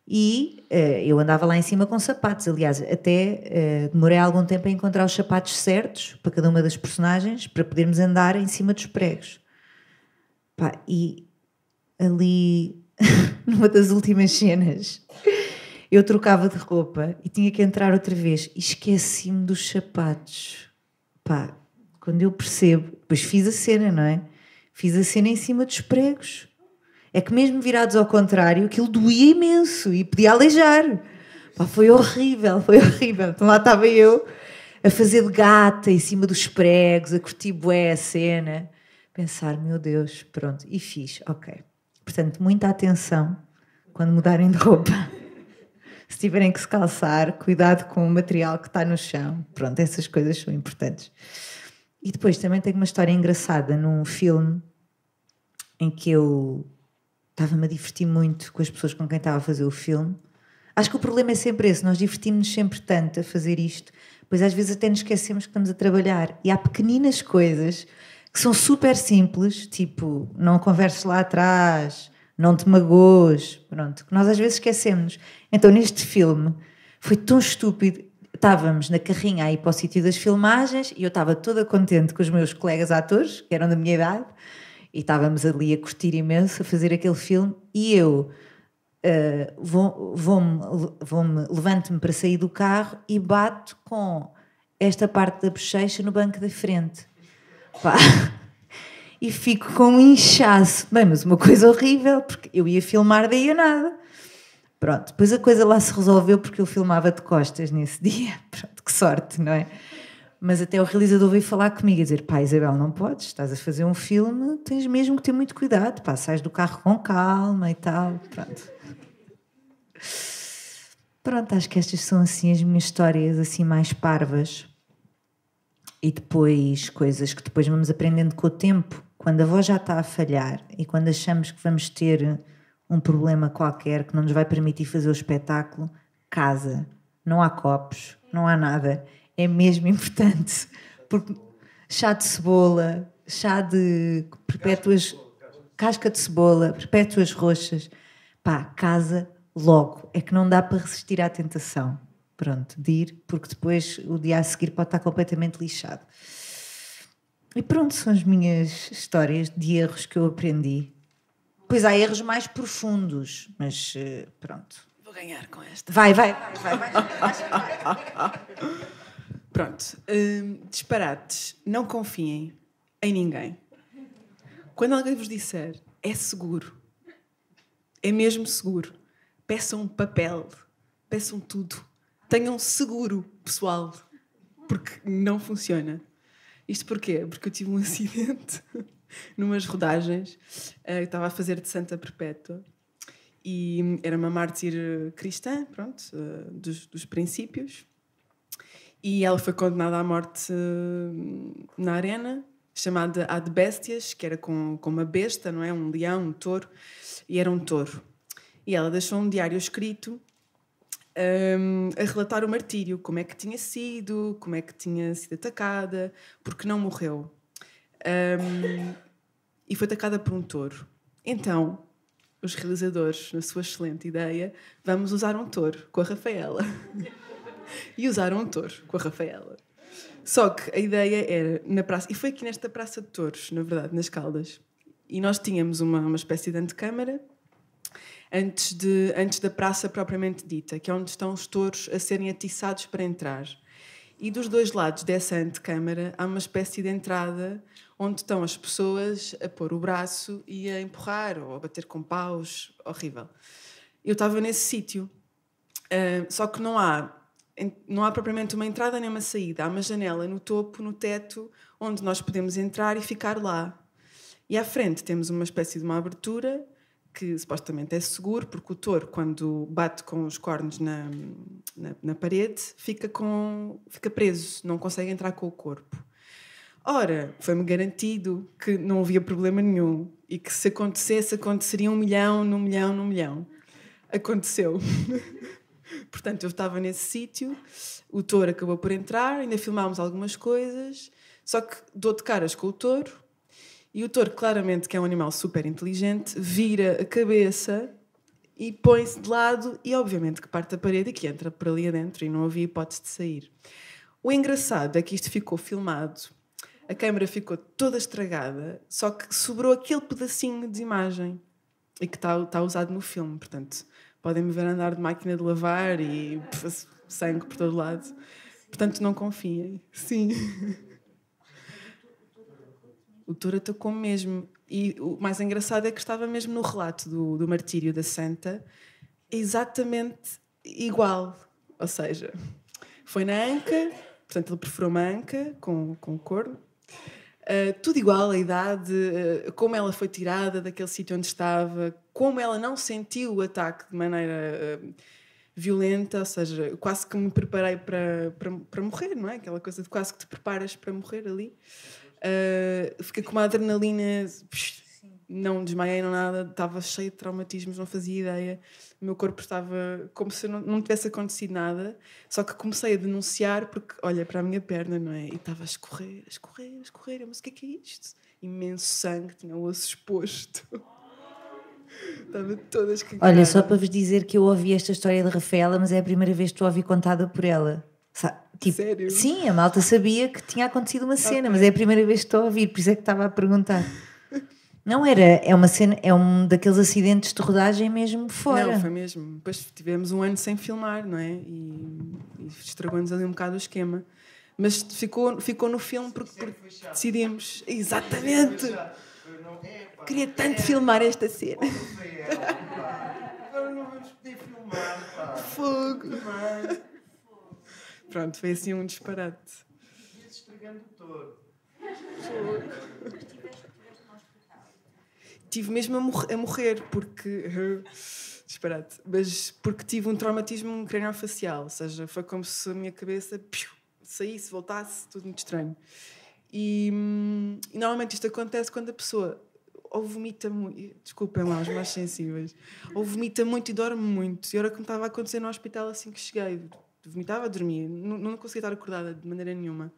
E eu andava lá em cima com sapatos, aliás, até demorei algum tempo a encontrar os sapatos certos para cada uma das personagens, para podermos andar em cima dos pregos. Pá, e ali, numa das últimas cenas, eu trocava de roupa e tinha que entrar outra vez e esqueci-me dos sapatos. Pá, quando eu percebo, depois fiz a cena, não é? Fiz a cena em cima dos pregos. É que mesmo virados ao contrário, aquilo doía imenso e podia aleijar. Pá, foi horrível, foi horrível. Então lá estava eu a fazer de gata em cima dos pregos, a curtir bué a cena. Pensar, meu Deus, pronto, e fiz, ok. Portanto, muita atenção quando mudarem de roupa. Se tiverem que se calçar, cuidado com o material que está no chão. Pronto, essas coisas são importantes. E depois também tenho uma história engraçada num filme em que eu estava-me a divertir muito com as pessoas com quem estava a fazer o filme. Acho que o problema é sempre esse, nós divertimos-nos sempre tanto a fazer isto, pois às vezes até nos esquecemos que estamos a trabalhar. E há pequeninas coisas que são super simples, tipo, não converses lá atrás, não te magoes, pronto, que nós às vezes esquecemos. Então neste filme foi tão estúpido. Estávamos na carrinha a ir para o sítio das filmagens e eu estava toda contente com os meus colegas atores, que eram da minha idade, e estávamos ali a curtir imenso, a fazer aquele filme, e eu levanto-me para sair do carro e bato com esta parte da bochecha no banco da frente. Pá. E fico com um inchaço. Bem, mas uma coisa horrível, porque eu ia filmar daí a nada. Pronto, depois a coisa lá se resolveu porque eu filmava de costas nesse dia. Pronto, que sorte, não é? Mas até o realizador veio falar comigo e dizer: pá, Isabel, não podes, estás a fazer um filme, tens mesmo que ter muito cuidado, pá, sais do carro com calma e tal. Pronto, acho que estas são assim as minhas histórias assim mais parvas. E depois coisas que depois vamos aprendendo com o tempo, quando a voz já está a falhar e quando achamos que vamos ter um problema qualquer que não nos vai permitir fazer o espetáculo, casa, não há copos, não há nada. É mesmo importante, porque chá de cebola, chá de perpétuas, casca de cebola, perpétuas roxas, pá, casa logo, é que não dá para resistir à tentação, pronto, de ir, porque depois o dia a seguir pode estar completamente lixado. E pronto, são as minhas histórias de erros que eu aprendi. Pois há erros mais profundos, mas pronto. Vou ganhar com esta. Vai. Pronto, disparates, não confiem em ninguém. Quando alguém vos disser é seguro, é mesmo seguro, peçam um papel, peçam tudo. Tenham seguro, pessoal, porque não funciona. Isto porquê? Porque eu tive um acidente numas rodagens, estava a fazer de Santa Perpétua e era uma mártir cristã, pronto, dos princípios. E ela foi condenada à morte na arena, chamada Ad Bestias, que era com uma besta, não é? Um leão, um touro, e era um touro. E ela deixou um diário escrito a relatar o martírio, como é que tinha sido atacada, porque não morreu. E foi atacada por um touro. Então, os realizadores, na sua excelente ideia, vamos usar um touro com a Rafaela. E usaram um touro com a Rafaela. Só que a ideia era na praça, e foi aqui nesta Praça de Touros, na verdade, nas Caldas. E nós tínhamos uma espécie de antecâmara antes da praça propriamente dita, que é onde estão os touros a serem atiçados para entrar. E dos dois lados dessa antecâmara há uma espécie de entrada onde estão as pessoas a pôr o braço e a empurrar ou a bater com paus. Horrível. Eu estava nesse sítio. Só que não há propriamente uma entrada nem uma saída. Há uma janela no topo, no teto, onde nós podemos entrar e ficar lá. E à frente temos uma espécie de uma abertura que supostamente é seguro, porque o touro, quando bate com os cornos na parede, fica preso, não consegue entrar com o corpo. Ora, foi-me garantido que não havia problema nenhum e que se acontecesse, aconteceria 1 milhão, num milhão, num milhão. Aconteceu. Portanto, eu estava nesse sítio, o touro acabou por entrar, ainda filmámos algumas coisas, só que dou de caras com o touro E o touro, claramente, que é um animal super inteligente, vira a cabeça e põe-se de lado e, obviamente, que parte a parede e que entra por ali adentro e não havia hipótese de sair. O engraçado é que isto ficou filmado, a câmera ficou toda estragada, só que sobrou aquele pedacinho de imagem e que está usado no filme. Portanto, podem-me ver andar de máquina de lavar e sangue por todo lado. Portanto, não confiem. Sim. O touro atacou mesmo. E o mais engraçado é que estava mesmo no relato do martírio da Santa, exatamente igual. Ou seja, foi na anca, portanto, ele perfurou uma anca com o corno. Tudo igual, a idade, como ela foi tirada daquele sítio onde estava, como ela não sentiu o ataque de maneira violenta, ou seja, quase que me preparei para morrer, não é? Aquela coisa de quase que te preparas para morrer ali. Fiquei com uma adrenalina, não desmaiei, não nada, estava cheio de traumatismos, não fazia ideia. O meu corpo estava como se não tivesse acontecido nada, só que comecei a denunciar porque, olha, para a minha perna, não é? E estava a escorrer, a escorrer, a escorrer. Mas o que é isto? Imenso sangue, tinha o osso exposto. Estava toda escancada. Olha, só para vos dizer que eu ouvi esta história de Rafaela, mas é a primeira vez que estou a ouvir contada por ela. Tipo, sério? Sim, a malta sabia que tinha acontecido uma cena, mas é a primeira vez que estou a ouvir, por isso é que estava a perguntar. Não era, é uma cena, é um daqueles acidentes de rodagem mesmo fora. Não, foi mesmo. Depois tivemos um ano sem filmar, não é? E estragou-nos ali um bocado o esquema. Mas ficou no filme porque decidimos. Exatamente! Queria tanto filmar esta cena. Agora não vamos poder filmar, pá. Fogo! Pronto, foi assim um disparate. Estragando o touro. Tive mesmo a morrer porque... disparate. Mas porque tive um traumatismo craniofacial. Ou seja, foi como se a minha cabeça saísse, voltasse, tudo muito estranho. E normalmente isto acontece quando a pessoa ou vomita muito... Desculpem lá, os mais sensíveis. Ou vomita muito e dorme muito. E era como estava a acontecer no hospital assim que cheguei. Vomitava, dormia. Não conseguia estar acordada de maneira nenhuma.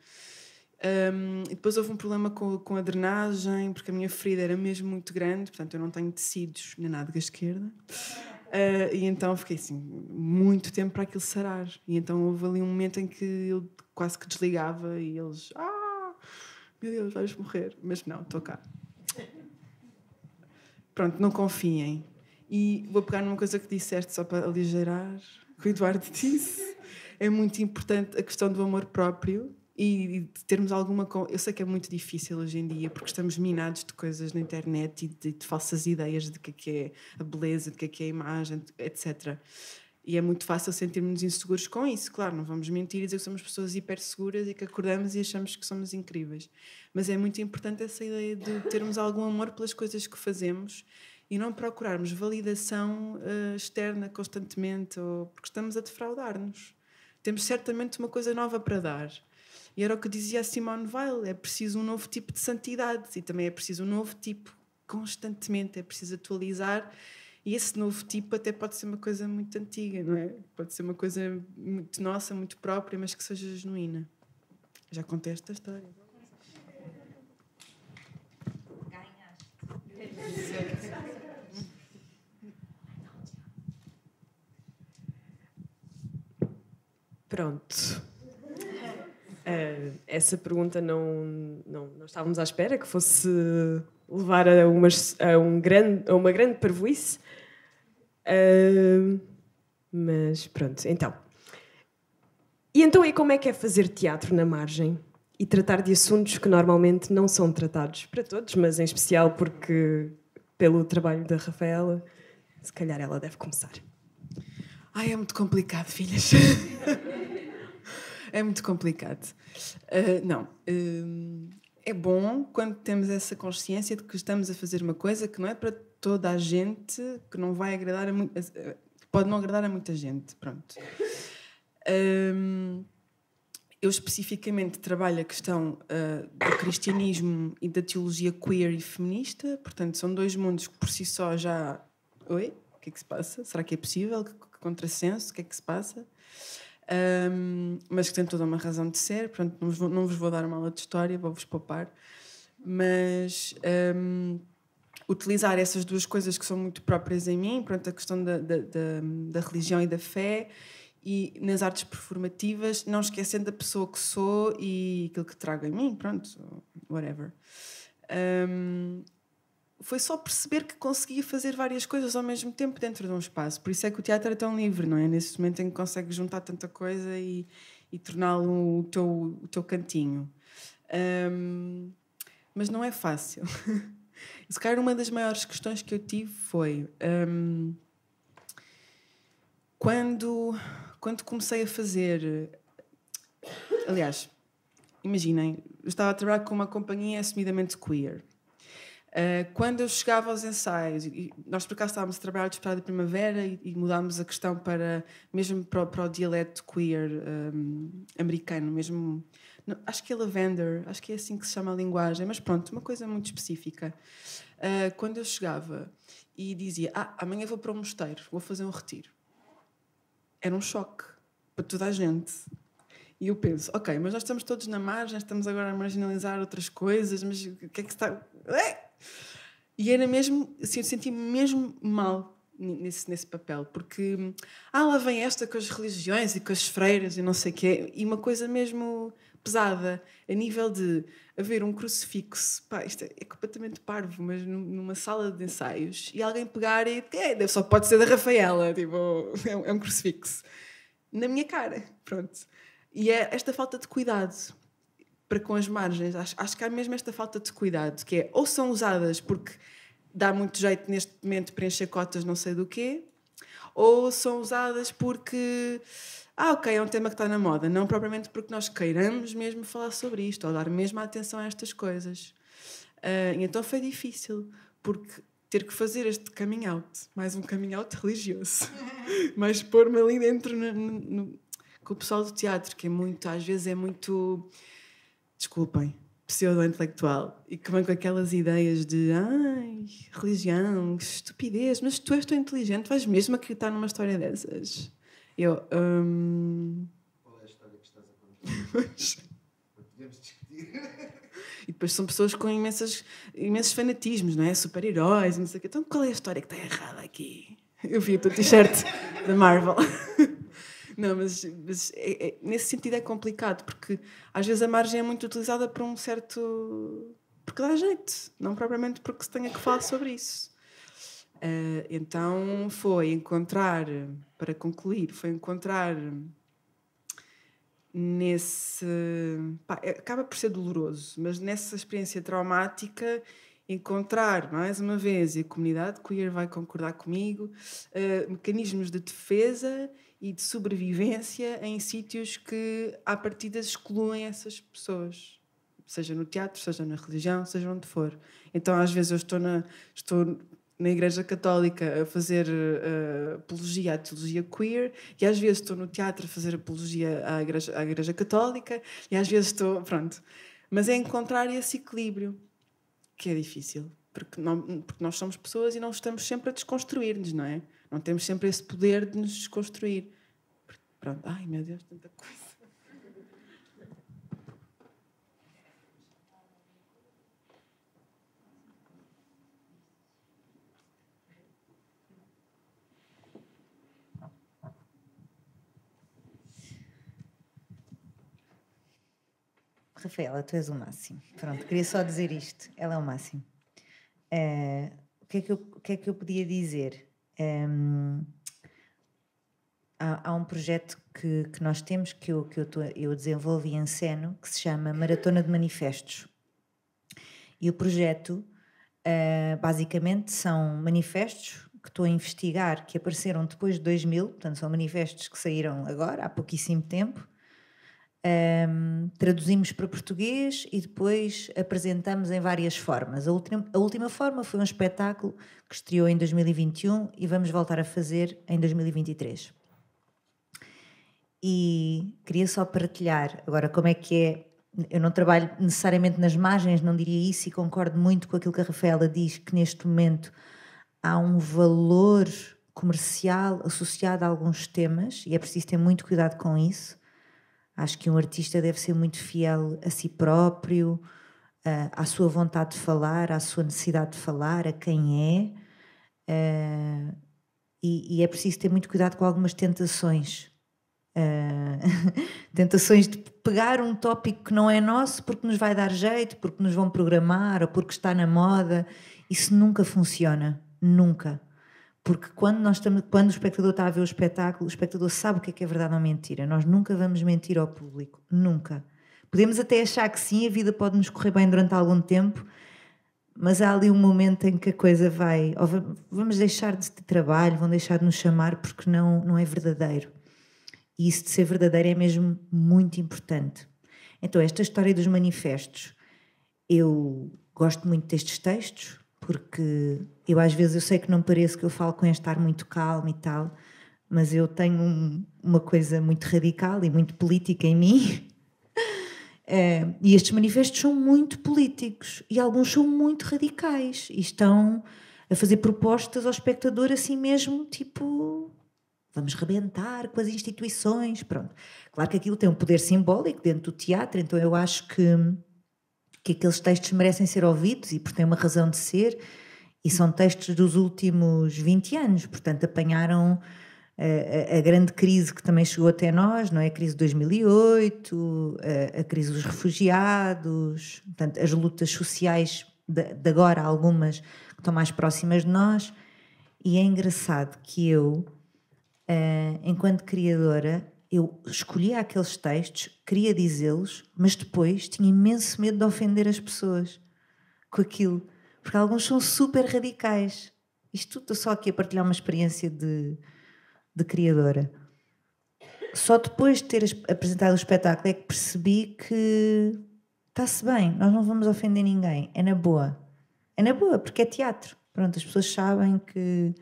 E depois houve um problema com a drenagem, porque a minha ferida era mesmo muito grande, portanto eu não tenho tecidos na nádega esquerda. E então fiquei assim, muito tempo para aquilo sarar. E então houve ali um momento em que eu quase que desligava e eles... meu Deus, vais morrer. Mas não, estou cá. Pronto, não confiem. E vou pegar numa coisa que disseste só para aligeirar, que o Eduardo disse. É muito importante a questão do amor próprio e de termos alguma... Eu sei que é muito difícil hoje em dia porque estamos minados de coisas na internet e de falsas ideias de que é a beleza, de que é a imagem, etc. E é muito fácil sentirmos inseguros com isso. Claro, não vamos mentir e dizer que somos pessoas hiper seguras e que acordamos e achamos que somos incríveis. Mas é muito importante essa ideia de termos algum amor pelas coisas que fazemos e não procurarmos validação externa constantemente porque estamos a defraudar-nos. Temos certamente uma coisa nova para dar. E era o que dizia a Simone Weil, é preciso um novo tipo de santidade e também é preciso um novo tipo constantemente, é preciso atualizar e esse novo tipo até pode ser uma coisa muito antiga, não é? Pode ser uma coisa muito nossa, muito própria, mas que seja genuína. Já contei esta história. Pronto. Essa pergunta não estávamos à espera que fosse levar a uma grande parvoíce. Mas pronto, então. E então como é que é fazer teatro na margem e tratar de assuntos que normalmente não são tratados para todos, mas em especial porque, pelo trabalho da Rafaela, se calhar ela deve começar. Ai, é muito complicado, filhas. É muito complicado. É bom quando temos essa consciência de que estamos a fazer uma coisa que não é para toda a gente, que não vai agradar pode não agradar a muita gente. Pronto. Eu especificamente trabalho a questão do cristianismo e da teologia queer e feminista, portanto são dois mundos que por si só já... Oi? O que é que se passa? Será que é possível? Que contrassenso? O que é que se passa? Mas que tem toda uma razão de ser, portanto não vos vou dar uma aula de história, vou-vos poupar. mas utilizar essas duas coisas que são muito próprias em mim, pronto, a questão da religião e da fé, e nas artes performativas, não esquecendo a pessoa que sou e aquilo que trago em mim, pronto, whatever. Foi só perceber que conseguia fazer várias coisas ao mesmo tempo dentro de um espaço. Por isso é que o teatro é tão livre, não é? Nesse momento em que consegues juntar tanta coisa e torná-lo o teu cantinho. Mas não é fácil. Se calhar uma das maiores questões que eu tive foi quando comecei a fazer... Aliás, imaginem, eu estava a trabalhar com uma companhia assumidamente queer. Quando eu chegava aos ensaios, e nós por acaso estávamos a trabalhar de Esperada Primavera e mudámos a questão mesmo para o dialeto queer americano, mesmo, não, acho que é Lavender, acho que é assim que se chama a linguagem, mas pronto, uma coisa muito específica. Quando eu chegava e dizia, amanhã vou para o mosteiro, vou fazer um retiro, era um choque para toda a gente. E eu penso, ok, mas nós estamos todos na margem, estamos agora a marginalizar outras coisas, mas o que é que está... E era mesmo, assim, eu senti-me mesmo mal nesse papel, porque lá vem esta com as religiões e com as freiras e não sei o quê, e uma coisa mesmo pesada, a nível de haver um crucifixo, isto é completamente parvo, mas numa sala de ensaios, e alguém pegar e só pode ser da Rafaela, tipo, é um crucifixo na minha cara, pronto. E é esta falta de cuidado para com as margens. Acho que há mesmo esta falta de cuidado, que é, ou são usadas porque dá muito jeito neste momento preencher cotas não sei do quê, ou são usadas porque, ok, é um tema que está na moda, não propriamente porque nós queiramos mesmo falar sobre isto, ou dar mesmo atenção a estas coisas. E então foi difícil, porque ter que fazer este coming out, mais um coming out religioso, mas pôr-me ali dentro com o pessoal do teatro, que é muito, às vezes é muito, desculpem, pseudo-intelectual, e que vem com aquelas ideias de religião, estupidez, mas tu és tão inteligente, vais mesmo acreditar numa história dessas? Eu, Qual é a história que estás a contar? Podemos discutir. E depois são pessoas com imensos fanatismos, não é? Super-heróis, não sei o quê. Então qual é a história que está errada aqui? Eu vi o teu t-shirt da Marvel. Não, mas nesse sentido é complicado, porque às vezes a margem é muito utilizada por um certo... porque dá jeito, não propriamente porque se tenha que falar sobre isso. Então foi encontrar, para concluir, nesse... acaba por ser doloroso, mas nessa experiência traumática encontrar, mais uma vez, e a comunidade queer vai concordar comigo, mecanismos de defesa e de sobrevivência em sítios que, à partida, excluem essas pessoas. Seja no teatro, seja na religião, seja onde for. Então, às vezes, eu estou na Igreja Católica a fazer apologia à teologia queer, e às vezes estou no teatro a fazer apologia à Igreja Católica, e às vezes estou... Pronto. Mas é encontrar esse equilíbrio, que é difícil, porque nós somos pessoas e não estamos sempre a desconstruir-nos, não é? Não temos sempre esse poder de nos desconstruir. Pronto. Ai, meu Deus, tanta coisa. Rafaela, tu és o máximo. Pronto, queria só dizer isto. Ela é o máximo. O que é que eu podia dizer? Há um projeto que nós temos, que eu desenvolvi em Enceno, que se chama Maratona de Manifestos. E o projeto, basicamente, são manifestos que estou a investigar, que apareceram depois de 2000, portanto, são manifestos que saíram agora, há pouquíssimo tempo. Traduzimos para português e depois apresentamos em várias formas. A última forma foi um espetáculo que estreou em 2021 e vamos voltar a fazer em 2023. E queria só partilhar agora como é que é. Eu não trabalho necessariamente nas margens, não diria isso, e concordo muito com aquilo que a Rafaela diz, que neste momento há um valor comercial associado a alguns temas e é preciso ter muito cuidado com isso. Acho que um artista deve ser muito fiel a si próprio, à sua vontade de falar, à sua necessidade de falar, a quem é. E é preciso ter muito cuidado com algumas tentações. Tentações de pegar um tópico que não é nosso porque nos vai dar jeito, porque nos vão programar ou porque está na moda. Isso nunca funciona. Nunca. Porque quando o espectador está a ver o espectador sabe o que é verdade ou mentira. Nós nunca vamos mentir ao público. Nunca. Podemos até achar que sim, a vida pode nos correr bem durante algum tempo, mas há ali um momento em que a coisa vai... Ou vamos deixar de ter trabalho, vão deixar de nos chamar porque não é verdadeiro. E isso de ser verdadeiro é mesmo muito importante. Então, esta história dos manifestos, eu gosto muito destes textos, porque eu às vezes eu sei que não pareço que eu falo com este ar muito calmo e tal, mas eu tenho uma coisa muito radical e muito política em mim. E estes manifestos são muito políticos e alguns são muito radicais e estão a fazer propostas ao espectador assim mesmo, tipo, vamos rebentar com as instituições, pronto. Claro que aquilo tem um poder simbólico dentro do teatro, então eu acho que aqueles textos merecem ser ouvidos e porque têm uma razão de ser, e são textos dos últimos 20 anos, portanto apanharam a grande crise que também chegou até nós, não é? A crise de 2008, a crise dos refugiados, portanto, as lutas sociais de agora, algumas que estão mais próximas de nós. E é engraçado que eu, enquanto criadora, eu escolhia aqueles textos, queria dizê-los, mas depois tinha imenso medo de ofender as pessoas com aquilo, porque alguns são super radicais. Isto estou só aqui a partilhar uma experiência de criadora. Só depois de ter apresentado o espetáculo é que percebi que está-se bem, nós não vamos ofender ninguém, é na boa. É na boa, porque é teatro. Pronto, as pessoas sabem que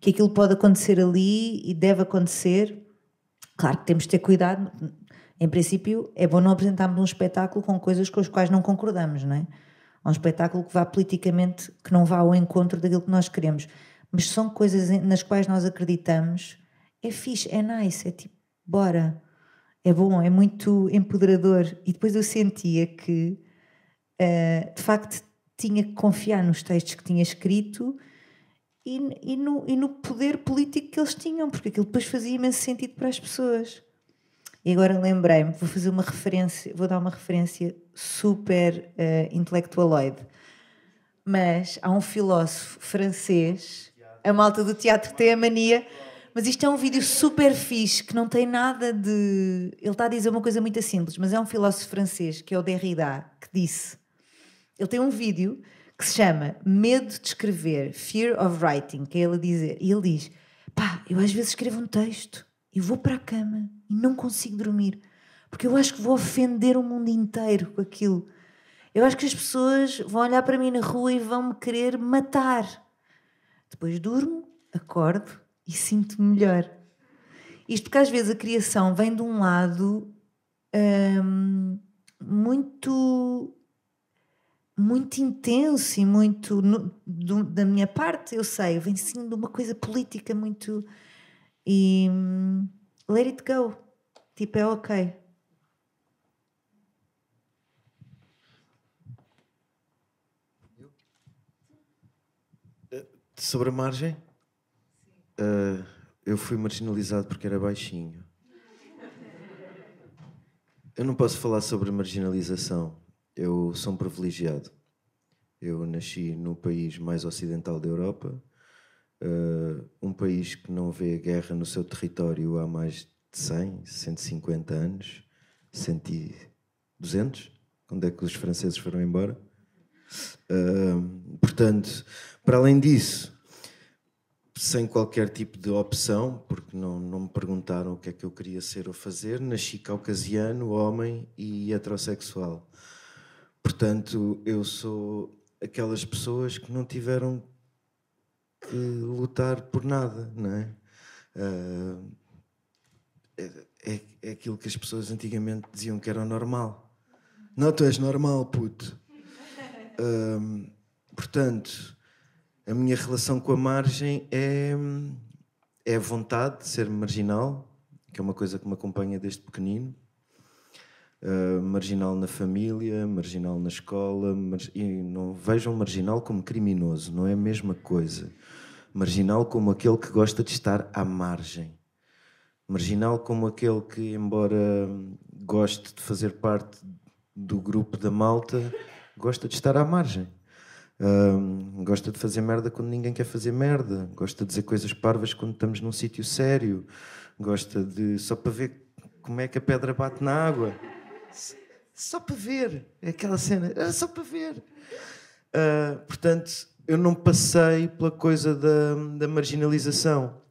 aquilo pode acontecer ali e deve acontecer. Claro que temos de ter cuidado. Em princípio, é bom não apresentarmos um espetáculo com coisas com as quais não concordamos, não é? Um espetáculo que vá politicamente, que não vá ao encontro daquilo que nós queremos. Mas são coisas nas quais nós acreditamos. É fixe, é nice, é tipo, bora, é bom, é muito empoderador. E depois eu sentia que, de facto, tinha que confiar nos textos que tinha escrito e no poder político que eles tinham, porque aquilo depois fazia imenso sentido para as pessoas. E agora lembrei-me, vou dar uma referência super intelectualoide, mas há um filósofo francês, a malta do teatro tem a mania... Mas isto é um vídeo super fixe, que não tem nada de... Ele está a dizer uma coisa muito simples, mas é um filósofo francês, que é o Derrida, que disse... Ele tem um vídeo que se chama Medo de Escrever, Fear of Writing, que é ele a dizer. E ele diz, pá, eu às vezes escrevo um texto e vou para a cama e não consigo dormir, porque eu acho que vou ofender o mundo inteiro com aquilo. Eu acho que as pessoas vão olhar para mim na rua e vão me querer matar. Depois durmo, acordo... e sinto-me melhor. Isto porque às vezes a criação vem de um lado muito intenso e muito... da minha parte, eu sei, vem sim de uma coisa política muito... E let it go. Tipo, é ok. Sobre a margem? Eu fui marginalizado porque era baixinho. Eu não posso falar sobre marginalização. Eu sou um privilegiado. Eu nasci no país mais ocidental da Europa, um país que não vê guerra no seu território há mais de 100, 150 anos, 200? Quando é que os franceses foram embora? Portanto, para além disso, sem qualquer tipo de opção, porque não me perguntaram o que é que eu queria ser ou fazer, nasci caucasiano, homem e heterossexual. Portanto, eu sou aquelas pessoas que não tiveram que lutar por nada, não é? É aquilo que as pessoas antigamente diziam que era normal. Não, tu és normal, puto. Portanto... A minha relação com a margem é a vontade de ser marginal, que é uma coisa que me acompanha desde pequenino. Marginal na família, marginal na escola, e não vejam marginal como criminoso, não é a mesma coisa. Marginal como aquele que gosta de estar à margem. Marginal como aquele que, embora goste de fazer parte do grupo da malta, gosta de estar à margem. Gosta de fazer merda quando ninguém quer fazer merda. Gosta de dizer coisas parvas quando estamos num sítio sério. Gosta de... só para ver como é que a pedra bate na água. Só para ver. É aquela cena. Só para ver. Portanto, eu não passei pela coisa da marginalização.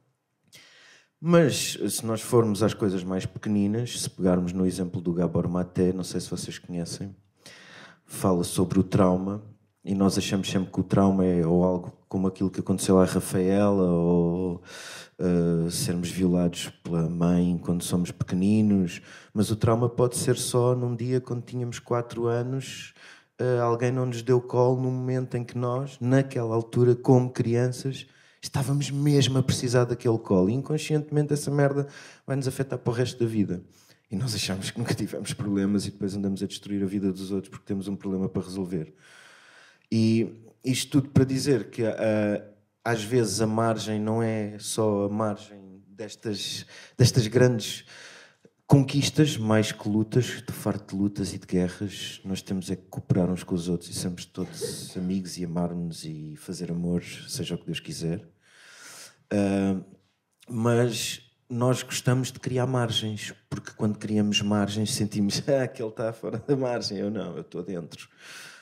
Mas, se nós formos às coisas mais pequeninas, se pegarmos no exemplo do Gabor Maté, não sei se vocês conhecem, fala sobre o trauma, e nós achamos sempre que o trauma é ou algo como aquilo que aconteceu à Rafaela, ou sermos violados pela mãe quando somos pequeninos, mas o trauma pode ser só num dia quando tínhamos 4 anos, alguém não nos deu colo num momento em que nós, naquela altura, como crianças, estávamos mesmo a precisar daquele colo. E inconscientemente essa merda vai nos afetar para o resto da vida. E nós achamos que nunca tivemos problemas e depois andamos a destruir a vida dos outros porque temos um problema para resolver. E isto tudo para dizer que às vezes a margem não é só a margem destas grandes conquistas, mais que lutas, de farto de lutas e de guerras. Nós temos é que cooperar uns com os outros e sermos todos amigos e amar-nos e fazer amor, seja o que Deus quiser. Mas nós gostamos de criar margens, porque quando criamos margens sentimos que ele está fora da margem, eu não, eu estou dentro.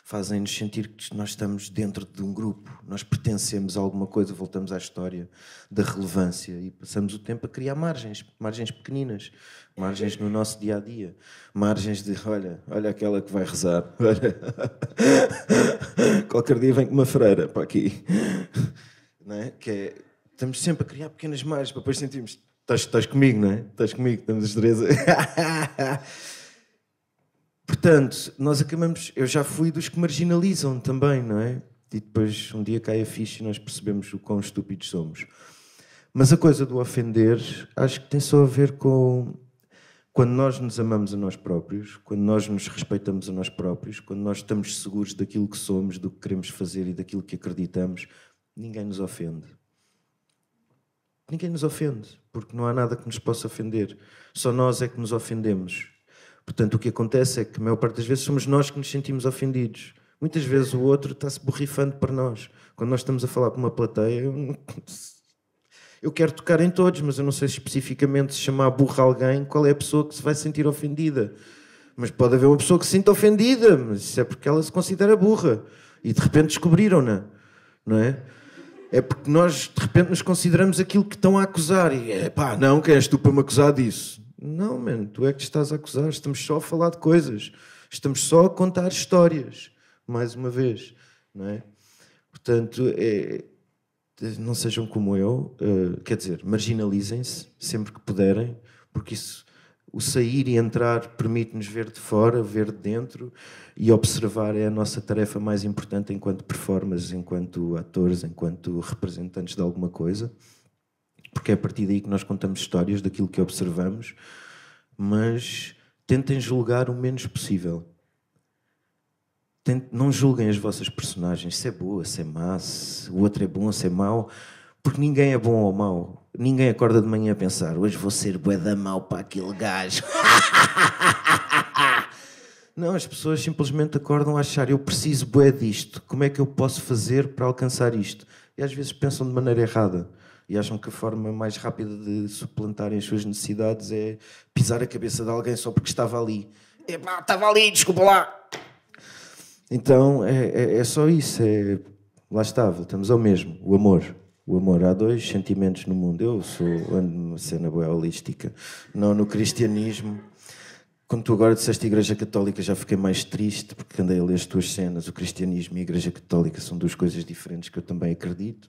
Fazem-nos sentir que nós estamos dentro de um grupo, nós pertencemos a alguma coisa, voltamos à história da relevância e passamos o tempo a criar margens pequeninas, margens no nosso dia-a-dia, margens de, olha aquela que vai rezar, olha, qualquer dia vem com uma freira para aqui, não é? Estamos sempre a criar pequenas margens para depois sentirmos, estás comigo, não é? Estás comigo, estamos os três Portanto, nós acabamos... Eu já fui dos que marginalizam também, não é? E depois um dia cai a ficha e nós percebemos o quão estúpidos somos. Mas a coisa do ofender, acho que tem só a ver com... Quando nós nos amamos a nós próprios, quando nós nos respeitamos a nós próprios, quando nós estamos seguros daquilo que somos, do que queremos fazer e daquilo que acreditamos, ninguém nos ofende. Ninguém nos ofende, porque não há nada que nos possa ofender. Só nós é que nos ofendemos. Portanto, o que acontece é que, a maior parte das vezes, somos nós que nos sentimos ofendidos. Muitas vezes o outro está-se borrifando para nós. Quando nós estamos a falar com uma plateia, eu quero tocar em todos, mas eu não sei especificamente se chamar burra alguém, qual é a pessoa que se vai sentir ofendida. Mas pode haver uma pessoa que se sinta ofendida, mas isso é porque ela se considera burra. E de repente descobriram-na, não é? É porque nós, de repente, nos consideramos aquilo que estão a acusar. E não, quem és tu para me acusar disso? Não, mano, tu é que te estás a acusar. Estamos só a falar de coisas. Estamos só a contar histórias. Mais uma vez, não é? Portanto, não sejam como eu. Quer dizer, marginalizem-se sempre que puderem, porque isso, o sair e entrar permite-nos ver de fora, ver de dentro, e observar é a nossa tarefa mais importante enquanto performers, enquanto atores, enquanto representantes de alguma coisa. Porque é a partir daí que nós contamos histórias daquilo que observamos, mas tentem julgar o menos possível. Não julguem as vossas personagens, se é boa, se é má, se o outro é bom, se é mau, porque ninguém é bom ou mau. Ninguém acorda de manhã a pensar, hoje vou ser bué da mau para aquele gajo. Não, as pessoas simplesmente acordam a achar, eu preciso bué disto, como é que eu posso fazer para alcançar isto? E às vezes pensam de maneira errada. E acham que a forma mais rápida de suplantarem as suas necessidades é pisar a cabeça de alguém só porque estava ali. Estava ali, desculpa lá. Então é só isso. Lá está, voltamos ao mesmo. O amor. O amor. Há 2 sentimentos no mundo. Eu ando numa cena boa holística. Não no cristianismo. Quando tu agora disseste Igreja Católica, já fiquei mais triste porque andei a ler as tuas cenas. O cristianismo e a Igreja Católica são 2 coisas diferentes que eu também acredito.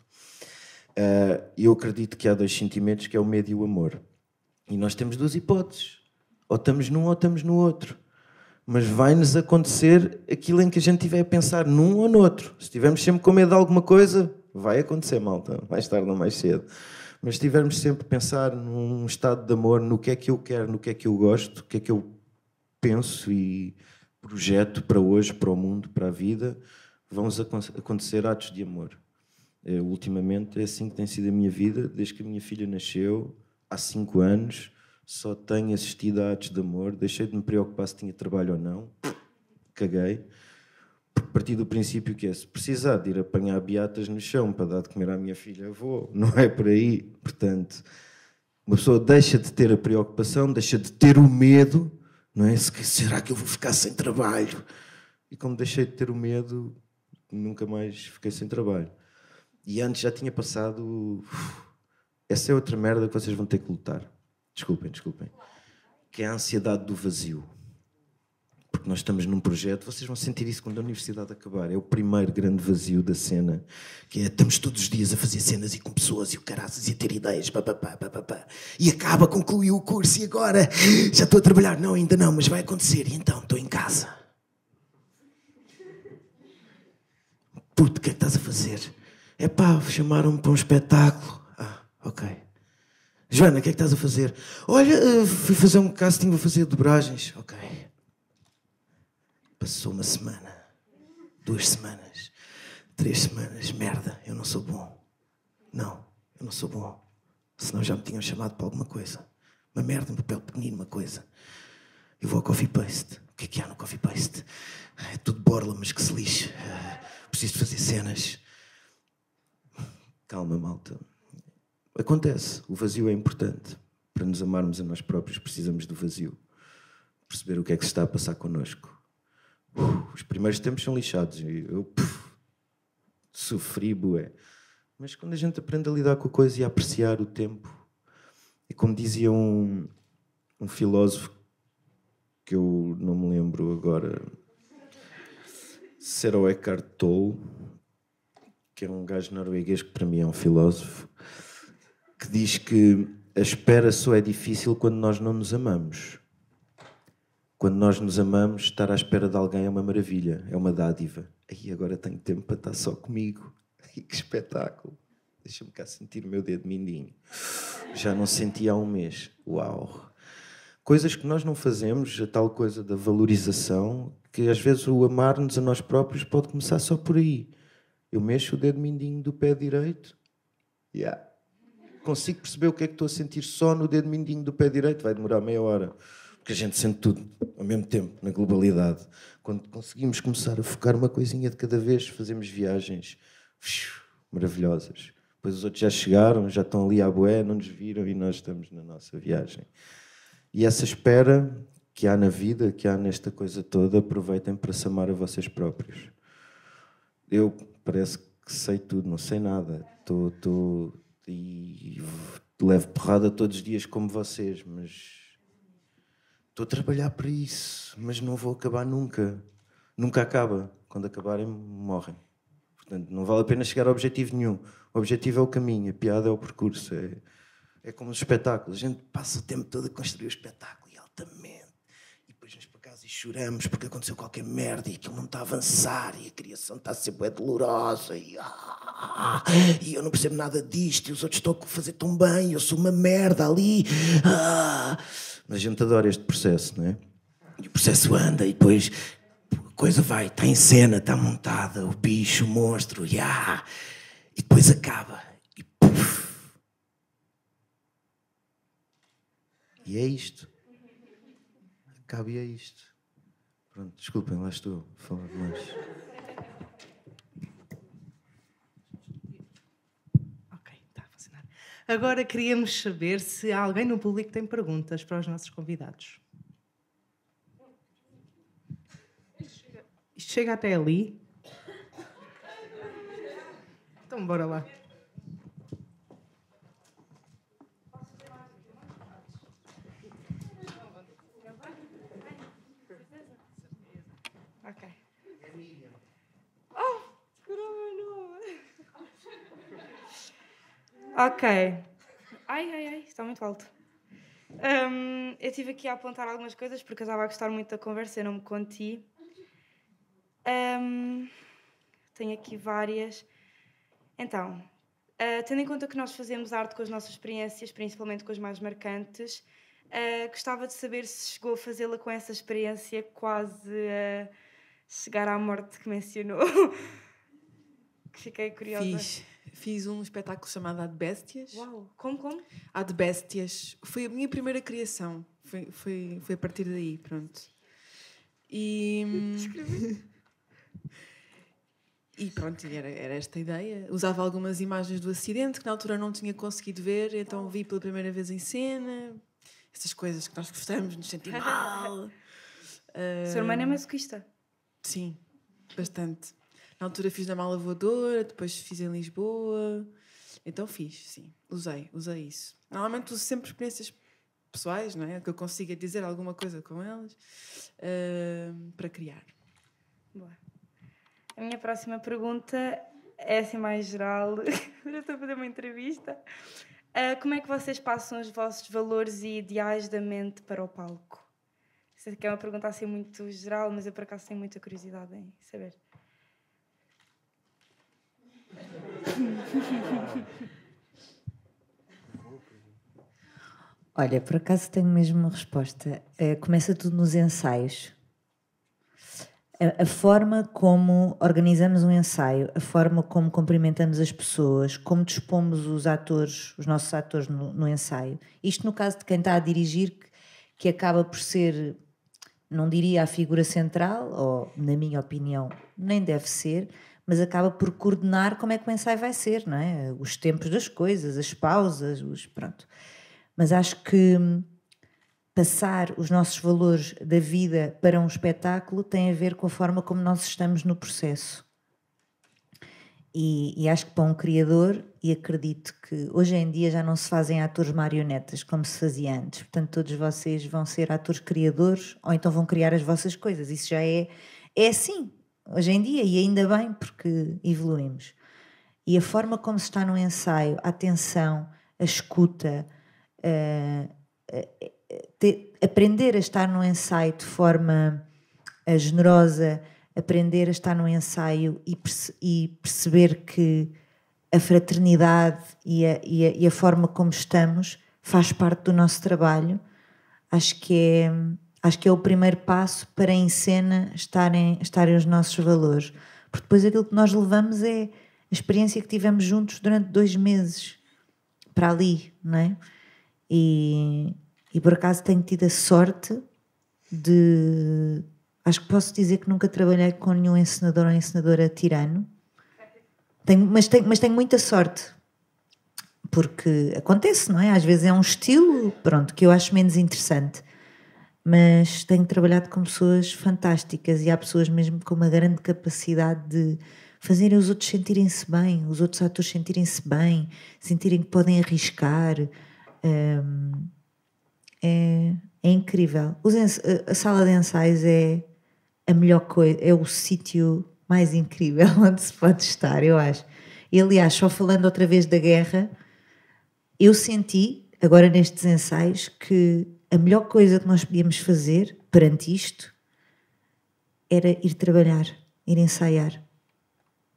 Eu acredito que há 2 sentimentos, que é o medo e o amor. E nós temos 2 hipóteses. Ou estamos num ou estamos no outro. Mas vai-nos acontecer aquilo em que a gente estiver a pensar num ou no outro. Se estivermos sempre com medo de alguma coisa, vai acontecer, malta. Mais tarde ou mais cedo. Mas se estivermos sempre a pensar num estado de amor, no que é que eu quero, no que é que eu gosto, o que é que eu penso e projeto para hoje, para o mundo, para a vida, vão acontecer atos de amor. Ultimamente é assim que tem sido a minha vida, desde que a minha filha nasceu, há 5 anos, só tenho assistido a atos de amor, deixei de me preocupar se tinha trabalho ou não, caguei, porque parti do princípio que é, se precisar de ir apanhar beatas no chão para dar de comer à minha filha, vou, não é por aí. Portanto, uma pessoa deixa de ter a preocupação, deixa de ter o medo, não é? Será que eu vou ficar sem trabalho? E como deixei de ter o medo, nunca mais fiquei sem trabalho. E antes já tinha passado... Essa é outra merda que vocês vão ter que lutar. Desculpem. Que é a ansiedade do vazio. Porque nós estamos num projeto, vocês vão sentir isso quando a universidade acabar. É o primeiro grande vazio da cena. Que é, estamos todos os dias a fazer cenas e com pessoas e o caraças e a ter ideias. E acaba, concluiu o curso e agora já estou a trabalhar. Não, ainda não, mas vai acontecer. E então, estou em casa. Puto, o que é que estás a fazer? É pá, chamaram-me para um espetáculo. Ah, ok. Joana, o que é que estás a fazer? Olha, fui fazer um casting, vou fazer dobragens. Ok. Passou uma semana, 2 semanas, 3 semanas. Merda, eu não sou bom. Não, eu não sou bom. Senão já me tinham chamado para alguma coisa. Uma merda, um papel pequenino, uma coisa. Eu vou ao Coffee Paste. O que é que há no Coffee Paste? É tudo borla, mas que se lixe. Preciso de fazer cenas. Calma, malta. Acontece. O vazio é importante. Para nos amarmos a nós próprios, precisamos do vazio. Perceber o que é que se está a passar connosco. Os primeiros tempos são lixados. Eu sofri, bué. Mas quando a gente aprende a lidar com a coisa e a apreciar o tempo, e como dizia um filósofo, que eu não me lembro agora, se era o Eckhart Tolle, que é um gajo norueguês que para mim é um filósofo, que diz que a espera só é difícil quando nós não nos amamos. Quando nós nos amamos, estar à espera de alguém é uma maravilha, é uma dádiva. Aí agora tenho tempo para estar só comigo. E que espetáculo. Deixa-me cá sentir o meu dedo mindinho. Já não senti há um mês. Uau! Coisas que nós não fazemos, a tal coisa da valorização, que às vezes o amar-nos a nós próprios pode começar só por aí. Eu mexo o dedo mindinho do pé direito. Consigo perceber o que é que estou a sentir só no dedo mindinho do pé direito. Vai demorar meia hora. Porque a gente sente tudo ao mesmo tempo, na globalidade. Quando conseguimos começar a focar uma coisinha de cada vez, fazemos viagens maravilhosas. Depois os outros já chegaram, já estão ali à bué, não nos viram e nós estamos na nossa viagem. E essa espera que há na vida, que há nesta coisa toda, aproveitem para se amar a vocês próprios. Eu parece que sei tudo, não sei nada. E levo porrada todos os dias como vocês, mas... Estou a trabalhar para isso, mas não vou acabar nunca. Nunca acaba. Quando acabarem, morrem. Portanto, não vale a pena chegar a objetivo nenhum. O objetivo é o caminho, a piada é o percurso. É como os espetáculos. A gente passa o tempo todo a construir o espetáculo e altamente. E depois vamos para casa e choramos porque aconteceu qualquer merda e aquilo não está a avançar e a criação está a ser bué dolorosa e eu não percebo nada disto e os outros estão a fazer tão bem, eu sou uma merda ali. Mas a gente adora este processo, não é? E o processo anda e depois a coisa vai, está em cena, está montada, o bicho, o monstro, e depois acaba. E puf! E é isto. Acaba e é isto. Pronto, desculpem, lá estou a falar demais. Ok, está a funcionar. Agora queríamos saber se alguém no público tem perguntas para os nossos convidados. Isto chega até ali. Então, bora lá. Ok. Oh, segurou o meu nome. Ok. Ai, está muito alto. Eu estive aqui a apontar algumas coisas porque eu estava a gostar muito da conversa, eu não me conti. Tenho aqui várias. Então, tendo em conta que nós fazemos arte com as nossas experiências, principalmente com as mais marcantes, Gostava de saber se chegou a fazê-la com essa experiência quase a chegar à morte que mencionou. Que fiquei curiosa. Fiz um espetáculo chamado Ad Bestias. Uau, como? Ad Bestias. Foi a minha primeira criação. Foi a partir daí, pronto. E pronto, era esta a ideia. Usava algumas imagens do acidente que na altura não tinha conseguido ver, então vi pela primeira vez em cena. Essas coisas que nós gostamos, nos sentimos mal. O seu irmão é masoquista? Sim, bastante. Na altura fiz na Mala Voadora, depois fiz em Lisboa. Então fiz, sim. Usei isso. Normalmente uso sempre experiências pessoais, não é? Que eu consiga dizer alguma coisa com elas para criar. Boa. A minha próxima pergunta é assim mais geral. Eu estou a fazer uma entrevista. Como é que vocês passam os vossos valores e ideais da mente para o palco? Sei que é uma pergunta assim muito geral, mas eu por acaso tenho muita curiosidade em saber. Olha, por acaso tenho mesmo uma resposta. Começa tudo nos ensaios. A forma como organizamos um ensaio, a forma como cumprimentamos as pessoas, como dispomos os nossos atores no ensaio. Isto no caso de quem está a dirigir, que acaba por ser, não diria a figura central, ou na minha opinião nem deve ser, mas acaba por coordenar como é que o ensaio vai ser, não é? Os tempos das coisas, as pausas, pronto. Mas acho que passar os nossos valores da vida para um espetáculo tem a ver com a forma como nós estamos no processo. E acho que para um criador, e acredito que hoje em dia já não se fazem atores marionetas como se fazia antes, portanto todos vocês vão ser atores criadores ou então vão criar as vossas coisas. Isso já é assim, hoje em dia, e ainda bem porque evoluímos. E a forma como se está no ensaio, a atenção, a escuta, aprender a estar no ensaio de forma generosa, aprender a estar no ensaio e perceber que a fraternidade e a forma como estamos faz parte do nosso trabalho. Acho que é o primeiro passo para em cena estarem os nossos valores. Porque depois aquilo que nós levamos é a experiência que tivemos juntos durante 2 meses para ali, não é? E por acaso tenho tido a sorte de... Acho que posso dizer que nunca trabalhei com nenhum encenador ou encenadora tirano. Mas tenho muita sorte. Porque acontece, não é? Às vezes é um estilo, pronto, que eu acho menos interessante. Mas tenho trabalhado com pessoas fantásticas e há pessoas mesmo com uma grande capacidade de fazerem os outros sentirem-se bem, os outros atores sentirem-se bem, sentirem que podem arriscar. É incrível. A sala de ensaios é a melhor coisa, é o sítio mais incrível onde se pode estar, eu acho. E aliás, só falando outra vez da guerra, eu senti, agora nestes ensaios, que a melhor coisa que nós podíamos fazer perante isto era ir trabalhar, ir ensaiar.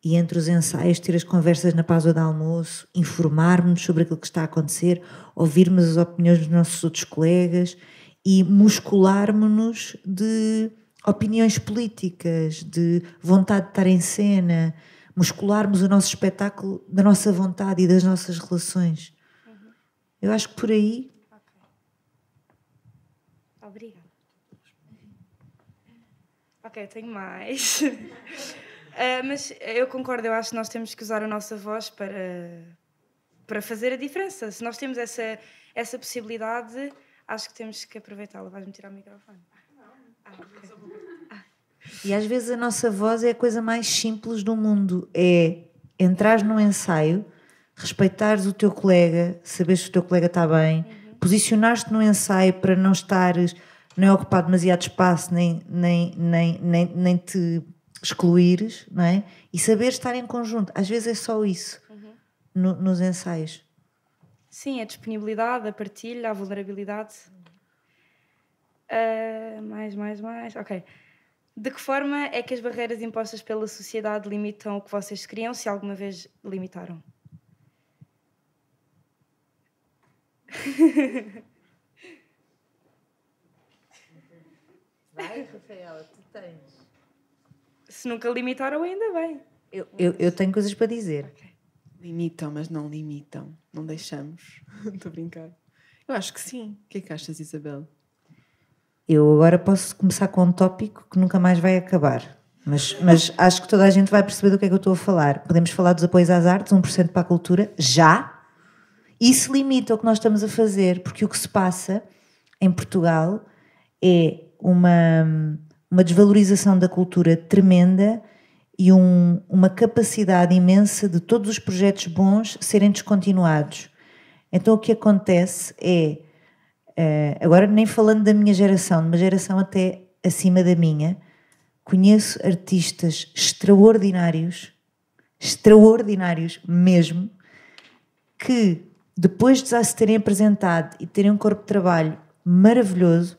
E entre os ensaios ter as conversas na pausa de almoço, informarmos sobre aquilo que está a acontecer, ouvirmos as opiniões dos nossos outros colegas e muscularmos-nos de opiniões políticas, de vontade de estar em cena, muscularmos o nosso espetáculo da nossa vontade e das nossas relações. Eu acho que por aí... Obrigada. Ok, tenho mais. Mas eu concordo, eu acho que nós temos que usar a nossa voz para fazer a diferença. Se nós temos essa possibilidade, acho que temos que aproveitá-la. Vais-me tirar o microfone? E às vezes a nossa voz é a coisa mais simples do mundo. É entrares num ensaio, respeitares o teu colega, saberes se o teu colega está bem, posicionares-te no ensaio para não estares, nem ocupar demasiado espaço, nem te excluires, não é? E saber estar em conjunto. Às vezes é só isso nos ensaios. Sim, a disponibilidade, a partilha, a vulnerabilidade. Mais. Ok. De que forma é que as barreiras impostas pela sociedade limitam o que vocês criam, se alguma vez limitaram? Vai, Rafaela, tu tens. Se nunca limitaram, ainda bem. Eu tenho coisas para dizer. Limitam, mas não limitam. Não deixamos. Estou a brincar. Eu acho que sim. O que é que achas, Isabel? Eu agora posso começar com um tópico que nunca mais vai acabar. Mas acho que toda a gente vai perceber do que é que eu estou a falar. Podemos falar dos apoios às artes, 1% para a cultura, já. Isso limita o que nós estamos a fazer, porque o que se passa em Portugal é uma desvalorização da cultura tremenda e uma capacidade imensa de todos os projetos bons serem descontinuados. Então o que acontece é, agora nem falando da minha geração, de uma geração até acima da minha, conheço artistas extraordinários mesmo, que depois de já se terem apresentado e terem um corpo de trabalho maravilhoso,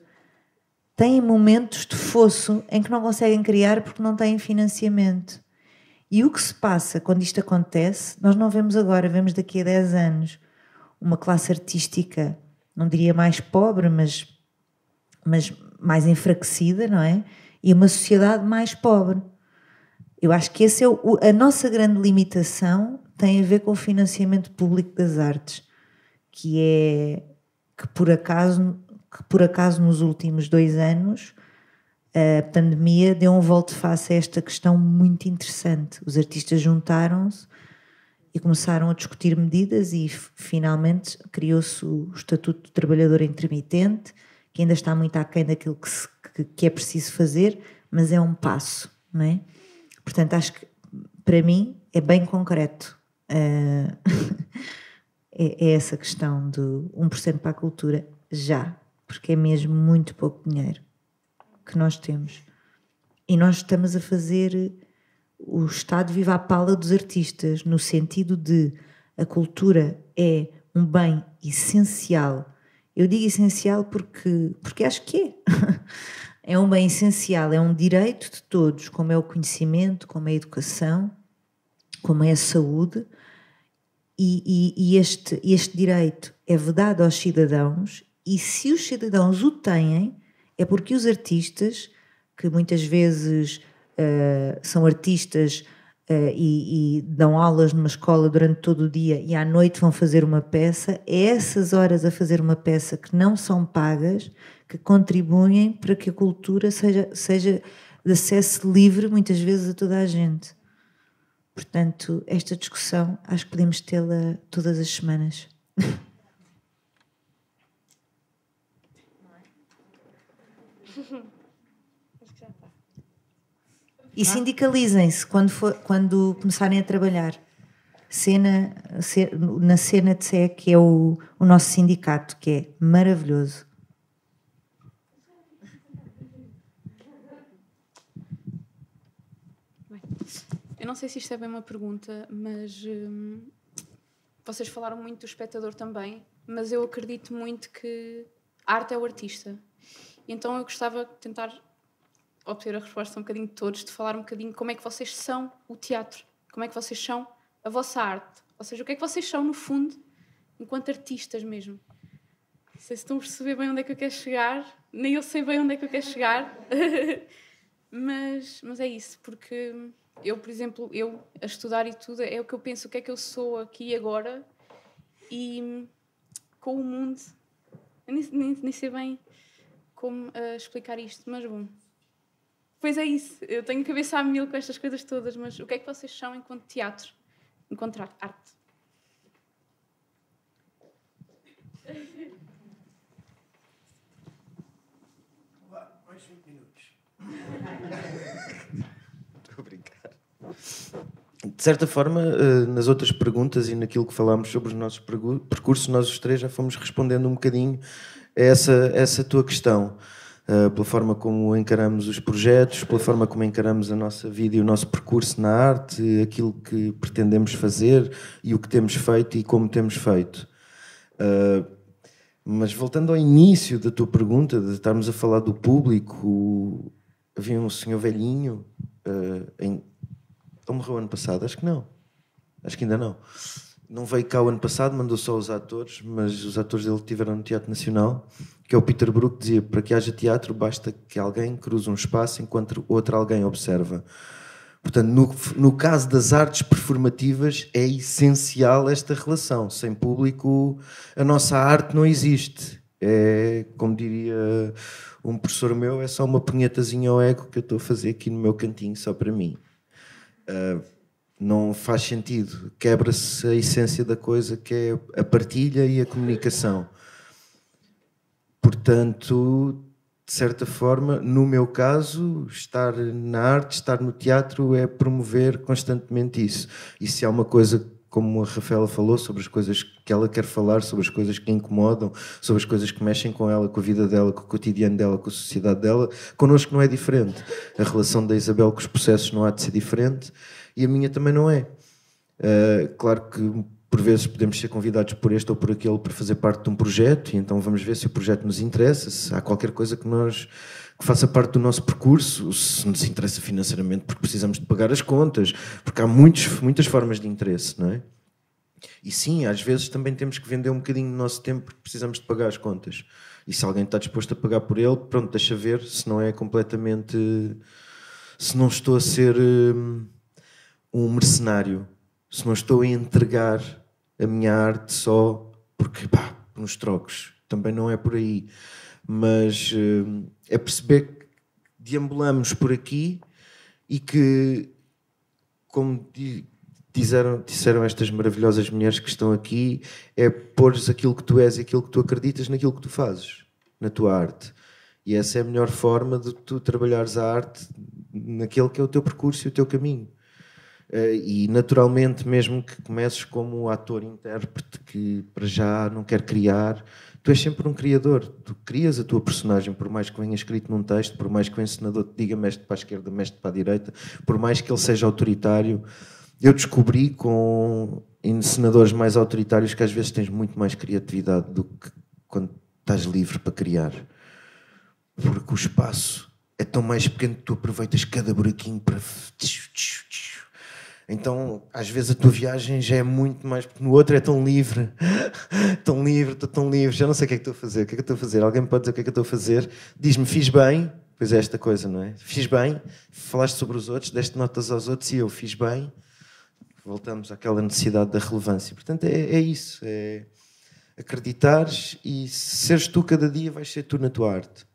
têm momentos de fosso em que não conseguem criar porque não têm financiamento. E o que se passa quando isto acontece, nós não vemos agora, vemos daqui a 10 anos uma classe artística, não diria mais pobre, mas mais enfraquecida, não é? E uma sociedade mais pobre. Eu acho que esse é a nossa grande limitação, tem a ver com o financiamento público das artes, que por acaso nos últimos 2 anos a pandemia deu um volte-face a esta questão muito interessante. Os artistas juntaram-se e começaram a discutir medidas e finalmente criou-se o Estatuto do Trabalhador Intermitente, que ainda está muito aquém daquilo que é preciso fazer, mas é um passo, não é? Portanto, acho que para mim é bem concreto. É essa questão do 1% para a cultura já, porque é mesmo muito pouco dinheiro que nós temos. E nós estamos a fazer o Estado viva à pala dos artistas, no sentido de a cultura é um bem essencial. Eu digo essencial porque acho que é. É um bem essencial, é um direito de todos, como é o conhecimento, como é a educação, como é a saúde. E este direito é vedado aos cidadãos, e se os cidadãos o têm, é porque os artistas, que muitas vezes são artistas e dão aulas numa escola durante todo o dia e à noite vão fazer uma peça, é essas horas a fazer uma peça que não são pagas que contribuem para que a cultura seja de acesso livre muitas vezes a toda a gente. Portanto, esta discussão acho que podemos tê-la todas as semanas. E sindicalizem-se quando começarem a trabalhar. Na cena de SE, que é o nosso sindicato, que é maravilhoso. Eu não sei se isto é bem uma pergunta, mas vocês falaram muito do espectador também, mas eu acredito muito que a arte é o artista. E então eu gostava de tentar obter a resposta um bocadinho de todos, de falar um bocadinho como é que vocês são o teatro, como é que vocês são a vossa arte, ou seja, o que é que vocês são no fundo, enquanto artistas mesmo. Não sei se estão a perceber bem onde é que eu quero chegar, nem eu sei bem onde é que eu quero chegar, mas é isso, porque eu, por exemplo, a estudar e tudo, é o que eu penso, o que é que eu sou aqui e agora, e com o mundo, eu nem sei bem como explicar isto, mas bom. Pois é isso, eu tenho cabeça a mil com estas coisas todas, mas o que é que vocês são enquanto teatro, enquanto arte? Mais 5 minutos. Estou a brincar. De certa forma, nas outras perguntas e naquilo que falámos sobre os nossos percursos, nós os três já fomos respondendo um bocadinho a essa tua questão. Pela forma como encaramos os projetos, pela forma como encaramos a nossa vida e o nosso percurso na arte, aquilo que pretendemos fazer e o que temos feito e como temos feito. Mas voltando ao início da tua pergunta, de estarmos a falar do público, havia um senhor velhinho, ele morreu ano passado, acho que não, acho que ainda não. não veio cá o ano passado, mandou só os atores, mas os atores dele estiveram no Teatro Nacional, que é o Peter Brook, que dizia: para que haja teatro basta que alguém cruze um espaço enquanto outro alguém observa. Portanto, no caso das artes performativas é essencial esta relação. Sem público a nossa arte não existe. É, como diria um professor meu, é só uma punhetazinha ao ego que eu estou a fazer aqui no meu cantinho só para mim. Não faz sentido. Quebra-se a essência da coisa, que é a partilha e a comunicação. Portanto, de certa forma, no meu caso, estar na arte, estar no teatro é promover constantemente isso. E se há uma coisa, como a Rafaela falou, sobre as coisas que ela quer falar, sobre as coisas que a incomodam, sobre as coisas que mexem com ela, com a vida dela, com o cotidiano dela, com a sociedade dela, connosco não é diferente. A relação da Isabel com os processos não há de ser diferente e a minha também não é. Claro que por vezes podemos ser convidados por este ou por aquele para fazer parte de um projeto e então vamos ver se o projeto nos interessa, se há qualquer coisa que faça parte do nosso percurso, se nos interessa financeiramente porque precisamos de pagar as contas, porque há muitas formas de interesse, não é? E sim, às vezes também temos que vender um bocadinho do nosso tempo porque precisamos de pagar as contas. E se alguém está disposto a pagar por ele, pronto, deixa ver se não é completamente... se não estou a ser um mercenário, se não estou a entregar a minha arte só porque, pá, nos trocos. Também não é por aí. Mas é perceber que deambulamos por aqui e que, como disseram estas maravilhosas mulheres que estão aqui, é pôres aquilo que tu és e aquilo que tu acreditas naquilo que tu fazes, na tua arte. E essa é a melhor forma de tu trabalhares a arte naquele que é o teu percurso e o teu caminho. E naturalmente, mesmo que comeces como ator-intérprete que para já não quer criar, tu és sempre um criador. Tu crias a tua personagem, por mais que venha escrito num texto, por mais que o encenador te diga mexe para a esquerda, mexe para a direita, por mais que ele seja autoritário. Eu descobri com encenadores mais autoritários que às vezes tens muito mais criatividade do que quando estás livre para criar. Porque o espaço é tão mais pequeno que tu aproveitas cada buraquinho para... Então, às vezes a tua viagem já é muito mais... Porque no outro é tão livre. Tão livre, estou tão livre. Já não sei o que é que estou a fazer. O que é que eu estou a fazer? Alguém me pode dizer o que é que eu estou a fazer? Diz-me, fiz bem. Pois é esta coisa, não é? Fiz bem. Falaste sobre os outros, deste notas aos outros e eu fiz bem. Voltamos àquela necessidade da relevância. Portanto, é isso. É acreditares e seres tu cada dia, vais ser tu na tua arte.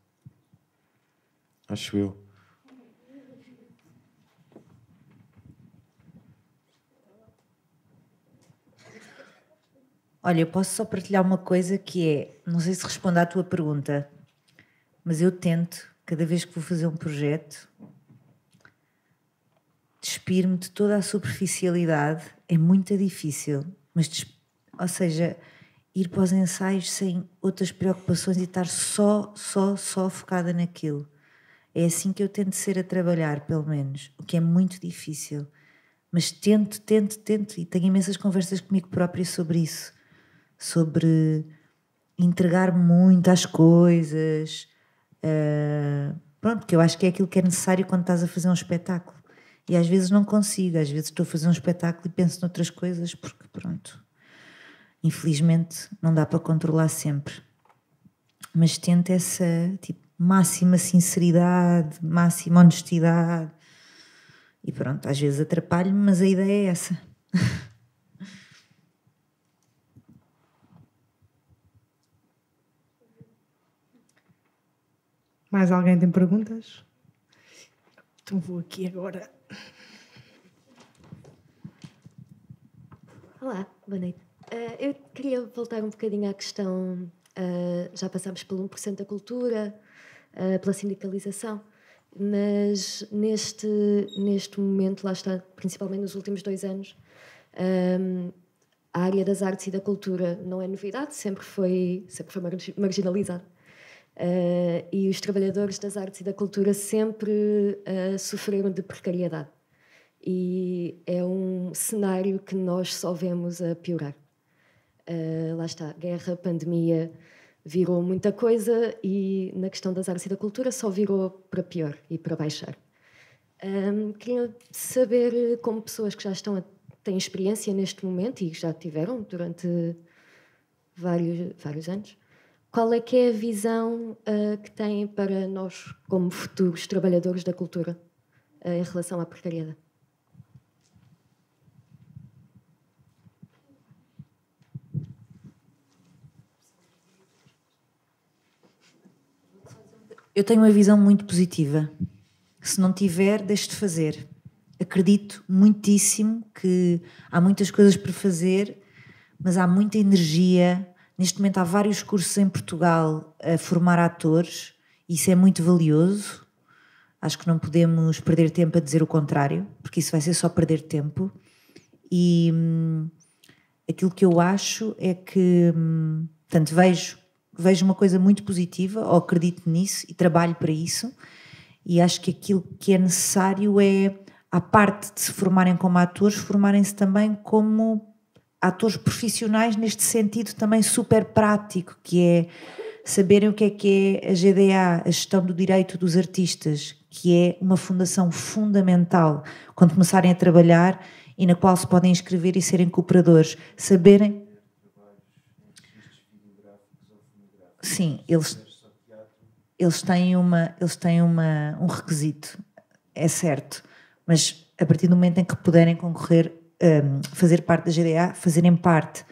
Acho eu. Olha, eu posso só partilhar uma coisa que é, não sei se responde à tua pergunta, mas eu tento, cada vez que vou fazer um projeto, despir-me de toda a superficialidade. É muito difícil, mas, ou seja, ir para os ensaios sem outras preocupações e estar só focada naquilo. É assim que eu tento ser a trabalhar, pelo menos, o que é muito difícil. Mas tento, e tenho imensas conversas comigo própria sobre isso. Sobre entregar muito às coisas. Pronto, porque eu acho que é aquilo que é necessário quando estás a fazer um espetáculo. E às vezes não consigo, às vezes estou a fazer um espetáculo e penso noutras coisas, porque pronto, infelizmente não dá para controlar sempre. Mas tento essa tipo, máxima sinceridade, máxima honestidade. E pronto, às vezes atrapalho-me, mas a ideia é essa. Mais alguém tem perguntas? Então vou aqui agora. Olá, boa noite. Eu queria voltar um bocadinho à questão, já passámos pelo 1% da cultura, pela sindicalização, mas neste momento, lá está, principalmente nos últimos 2 anos, a área das artes e da cultura não é novidade, sempre foi marginalizada. E os trabalhadores das artes e da cultura sempre sofreram de precariedade. E é um cenário que nós só vemos a piorar. Lá está, guerra, pandemia, virou muita coisa e na questão das artes e da cultura só virou para pior e para baixar. Queria saber, como pessoas que já estão têm experiência neste momento e já tiveram durante vários anos, qual é que é a visão que têm para nós, como futuros trabalhadores da cultura, em relação à precariedade? Eu tenho uma visão muito positiva. Se não tiver, deixe de fazer. Acredito muitíssimo que há muitas coisas para fazer, mas há muita energia. Neste momento há vários cursos em Portugal a formar atores, e isso é muito valioso. Acho que não podemos perder tempo a dizer o contrário, porque isso vai ser só perder tempo. E aquilo que eu acho é que, portanto, vejo uma coisa muito positiva, ou acredito nisso e trabalho para isso, e acho que aquilo que é necessário é, à parte de se formarem como atores, formarem-se também como atores profissionais, neste sentido também super prático, que é saberem o que é a GDA, a Gestão do Direito dos Artistas, que é uma fundação fundamental quando começarem a trabalhar e na qual se podem inscrever e serem cooperadores. Saberem... Sim, eles têm um requisito, é certo, mas a partir do momento em que puderem concorrer, fazer parte da GDA, fazerem parte,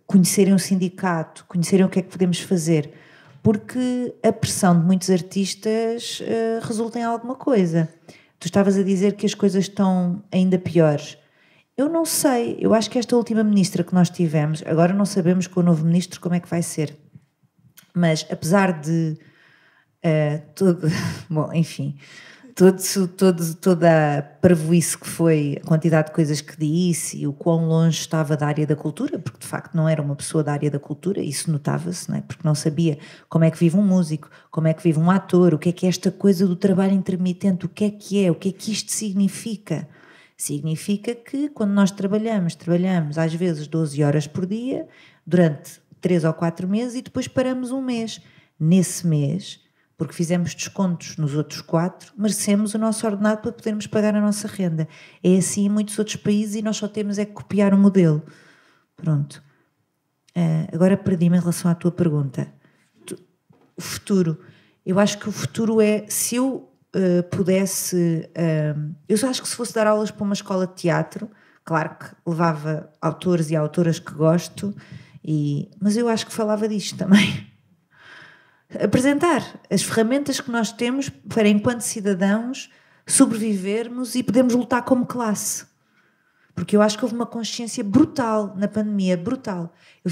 conhecerem o sindicato, conhecerem o que é que podemos fazer, porque a pressão de muitos artistas resulta em alguma coisa. Tu estavas a dizer que as coisas estão ainda piores. Eu não sei, eu acho que esta última ministra que nós tivemos, agora não sabemos com o novo ministro como é que vai ser, mas apesar de bom, enfim, toda a parvoíce que foi, a quantidade de coisas que disse e o quão longe estava da área da cultura, porque de facto não era uma pessoa da área da cultura, isso notava-se, não é? Porque não sabia como é que vive um músico, como é que vive um ator, o que é esta coisa do trabalho intermitente, o que é, o que é que isto significa. Significa que quando nós trabalhamos às vezes 12 horas por dia, durante 3 ou 4 meses, e depois paramos um mês. Nesse mês, porque fizemos descontos nos outros 4, merecemos o nosso ordenado para podermos pagar a nossa renda. É assim em muitos outros países e nós só temos é que copiar o modelo. Pronto. Agora perdi-me em relação à tua pergunta. O futuro. Eu acho que o futuro é, se eu pudesse... eu acho que se fosse dar aulas para uma escola de teatro, claro que levava autores e autoras que gosto, mas eu acho que falava disto também. Apresentar as ferramentas que nós temos para, enquanto cidadãos, sobrevivermos e podermos lutar como classe. Porque eu acho que houve uma consciência brutal na pandemia, brutal. Eu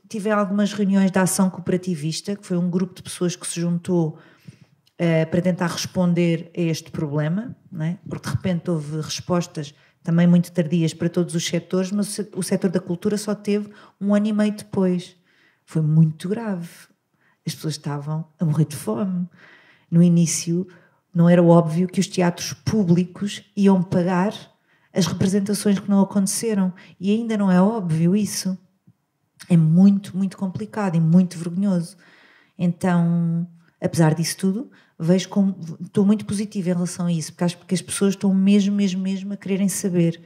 tive algumas reuniões de ação cooperativista, que foi um grupo de pessoas que se juntou para tentar responder a este problema, não é? Porque de repente houve respostas também muito tardias para todos os setores, mas o setor da cultura só teve 1 ano e meio depois. Foi muito grave. As pessoas estavam a morrer de fome. No início não era óbvio que os teatros públicos iam pagar as representações que não aconteceram, e ainda não é óbvio isso. É muito, muito complicado e muito vergonhoso. Então, apesar disso tudo, estou muito positiva em relação a isso, porque acho que as pessoas estão mesmo a quererem saber.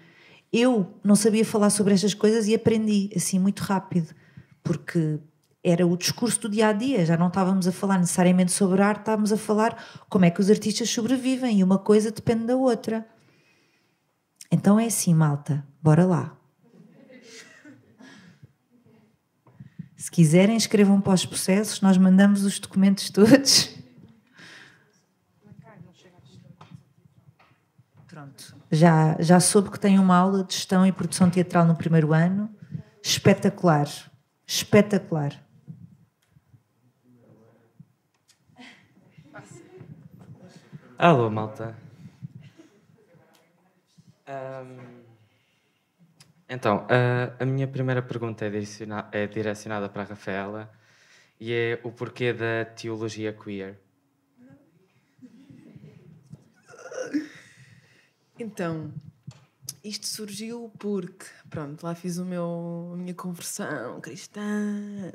Eu não sabia falar sobre estas coisas e aprendi assim muito rápido, porque era o discurso do dia-a-dia, já não estávamos a falar necessariamente sobre arte, estávamos a falar como é que os artistas sobrevivem e uma coisa depende da outra. Então é assim, malta, bora lá. Se quiserem, escrevam para os processos, nós mandamos os documentos todos. Pronto, já soube que tem uma aula de gestão e produção teatral no primeiro ano. Espetacular, espetacular. Alô, malta. Então, a minha primeira pergunta é direcionada para a Rafaela e é o porquê da teologia queer. Então, isto surgiu porque, pronto, lá fiz a minha conversão cristã,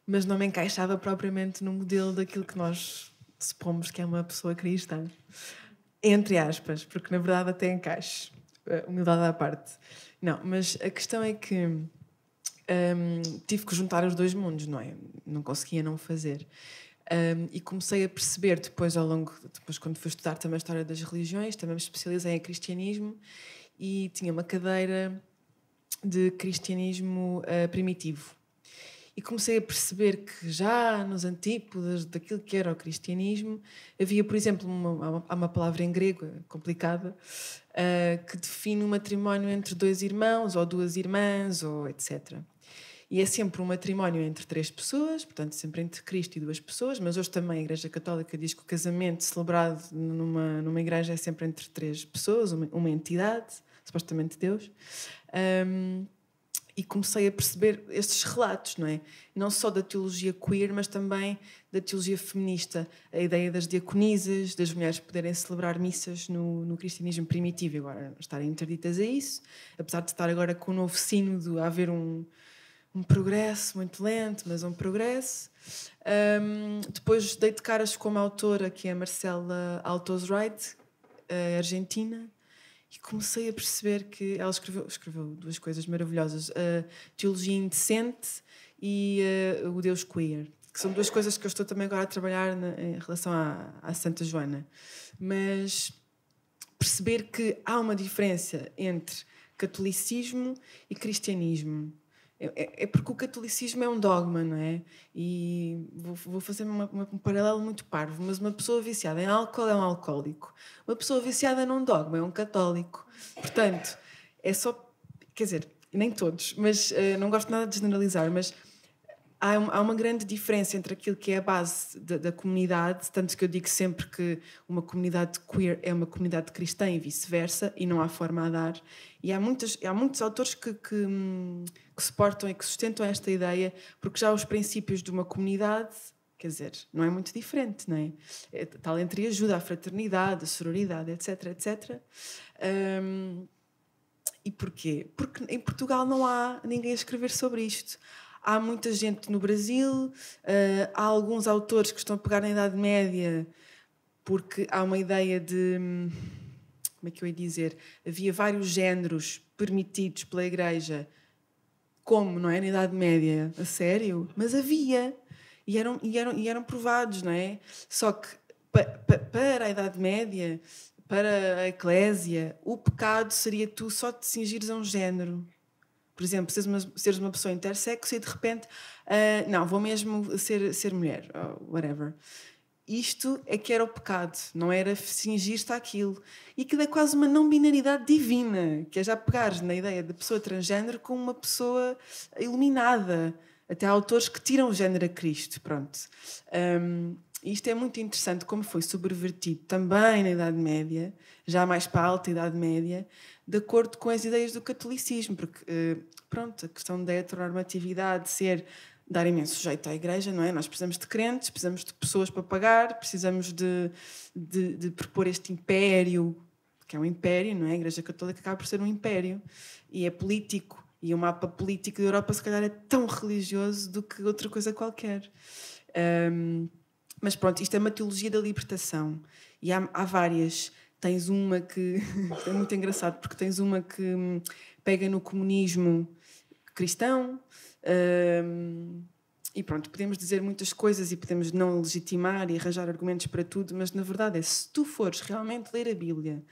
mas não me encaixava propriamente no modelo daquilo que nós supomos que é uma pessoa cristã. Entre aspas, porque na verdade até encaixe. humildade à parte. Não, mas a questão é que tive que juntar os dois mundos, não é? Não conseguia não fazer. E comecei a perceber depois quando fui estudar também a história das religiões, também me especializei em cristianismo e tinha uma cadeira de cristianismo primitivo. E comecei a perceber que já nos antípodas daquilo que era o cristianismo havia, por exemplo, uma palavra em grego complicada que define um matrimónio entre 2 irmãos ou 2 irmãs, ou etc. E é sempre um matrimónio entre 3 pessoas, portanto sempre entre Cristo e 2 pessoas, mas hoje também a Igreja Católica diz que o casamento celebrado numa igreja é sempre entre 3 pessoas, uma entidade, supostamente Deus. E comecei a perceber estes relatos, não é? Não só da teologia queer, mas também da teologia feminista. A ideia das diaconisas, das mulheres poderem celebrar missas no cristianismo primitivo, agora estarem interditas a isso, apesar de estar agora com o novo sínodo a haver um progresso muito lento, mas um progresso. Depois dei de caras com uma autora, que é a Marcela Altos-Wright, argentina, e comecei a perceber que ela escreveu 2 coisas maravilhosas, a Teologia Indecente e o Deus Queer, que são 2 coisas que eu estou também agora a trabalhar em relação à Santa Joana. Mas perceber que há uma diferença entre catolicismo e cristianismo. É porque o catolicismo é um dogma, não é? E vou fazer um paralelo muito parvo, mas uma pessoa viciada em álcool é um alcoólico. Uma pessoa viciada num dogma é um católico. Portanto, é só... Quer dizer, nem todos, mas não gosto nada de generalizar, mas há uma grande diferença entre aquilo que é a base da comunidade, tanto que eu digo sempre que uma comunidade queer é uma comunidade cristã e vice-versa, e não há forma a dar. E há muitos autores que suportam e que sustentam esta ideia, porque já os princípios de uma comunidade, quer dizer, não é muito diferente, não é? Tal entre a ajuda, a fraternidade, a sororidade, etc, etc. E porquê? Porque em Portugal não há ninguém a escrever sobre isto. Há muita gente no Brasil, há alguns autores que estão a pegar na Idade Média, porque há uma ideia de... Como é que eu ia dizer? Havia vários géneros permitidos pela Igreja, como, não é? Na Idade Média, a sério? Mas havia. E eram provados, não é? Só que para a Idade Média, para a Eclésia, o pecado seria tu só te cingires a um género. Por exemplo, seres uma pessoa intersexo e de repente, não, vou mesmo ser mulher, ou whatever. Isto é que era o pecado, não era cingir-te àquilo. E aquilo é quase uma não-binaridade divina, que é já pegares na ideia da pessoa transgénero como uma pessoa iluminada. Até há autores que tiram o género a Cristo, pronto. Isto é muito interessante como foi subvertido também na Idade Média, já mais para a Alta Idade Média, de acordo com as ideias do catolicismo, porque, pronto, a questão da heteronormatividade dar imenso jeito à Igreja, não é? Nós precisamos de crentes, precisamos de pessoas para pagar, precisamos de propor este império, que é um império, não é? A Igreja Católica acaba por ser um império, e é político, e o mapa político da Europa se calhar é tão religioso do que outra coisa qualquer. Mas pronto, isto é uma teologia da libertação, e há várias. Tens uma que... é muito engraçado, porque tens uma que pega no comunismo cristão, e pronto, podemos dizer muitas coisas e podemos não legitimar e arranjar argumentos para tudo, mas na verdade se tu fores realmente ler a Bíblia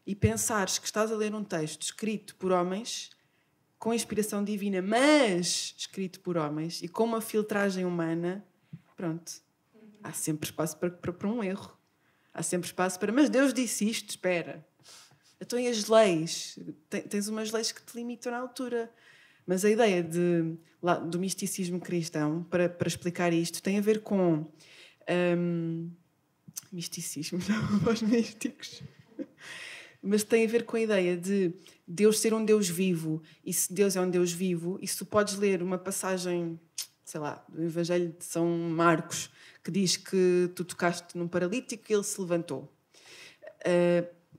e pensares que estás a ler um texto escrito por homens, com inspiração divina, mas escrito por homens e com uma filtragem humana, pronto, há sempre espaço para um erro. Há sempre espaço para... Mas Deus disse isto, espera. Então e as leis? Tens umas leis que te limitam na altura. Mas a ideia do misticismo cristão, para explicar isto, tem a ver com... misticismo, não, para os místicos. Mas tem a ver com a ideia de Deus ser um Deus vivo. E se Deus é um Deus vivo, e se tu podes ler uma passagem, sei lá, do Evangelho de São Marcos, que diz que tu tocaste num paralítico e ele se levantou.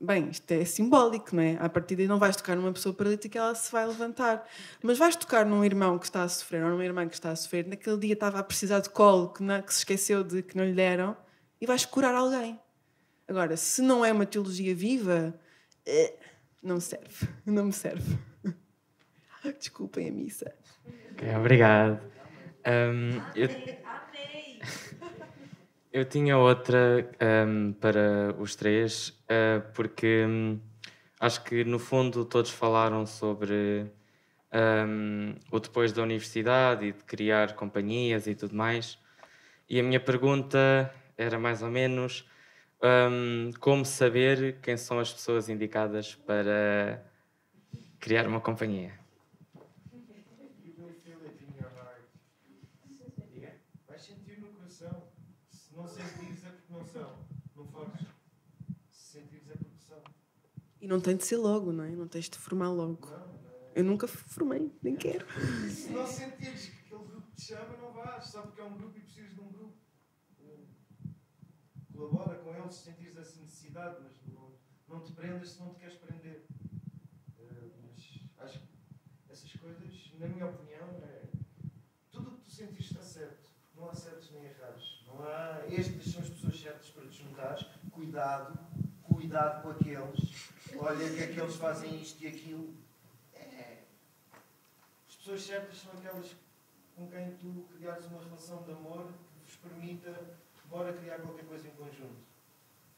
Bem, isto é simbólico, não é? À partida não vais tocar numa pessoa paralítica e ela se vai levantar. Mas vais tocar num irmão que está a sofrer ou numa irmã que está a sofrer, naquele dia estava a precisar de colo, que se esqueceu de que não lhe deram, e vais curar alguém. Agora, se não é uma teologia viva, Não serve, não me serve. Desculpem a missa. Ok, obrigado. Eu tinha outra para os três, porque acho que no fundo todos falaram sobre o depois da universidade e de criar companhias e tudo mais. E a minha pergunta era mais ou menos como saber quem são as pessoas indicadas para criar uma companhia. Vais sentir no coração. Se não sentires é porque não são. Não fores. Se sentires é porque são. E não tem de ser logo, não é? Não tens de formar logo. Eu nunca formei, nem quero. E se não sentires que aquele grupo te chama, não vais. Só porque é um grupo e precisas de um grupo. Colabora com eles se sentires essa necessidade, mas não te prendas se não te queres prender. Mas acho que essas coisas, na minha opinião, tudo o que tu sentires está certo. Não há certos nem errados. Não há estas são as pessoas certas para te juntares. Cuidado com aqueles. Olha que aqueles fazem isto e aquilo. As pessoas certas são aquelas com quem tu criares uma relação de amor que vos permita, bora criar qualquer coisa em conjunto.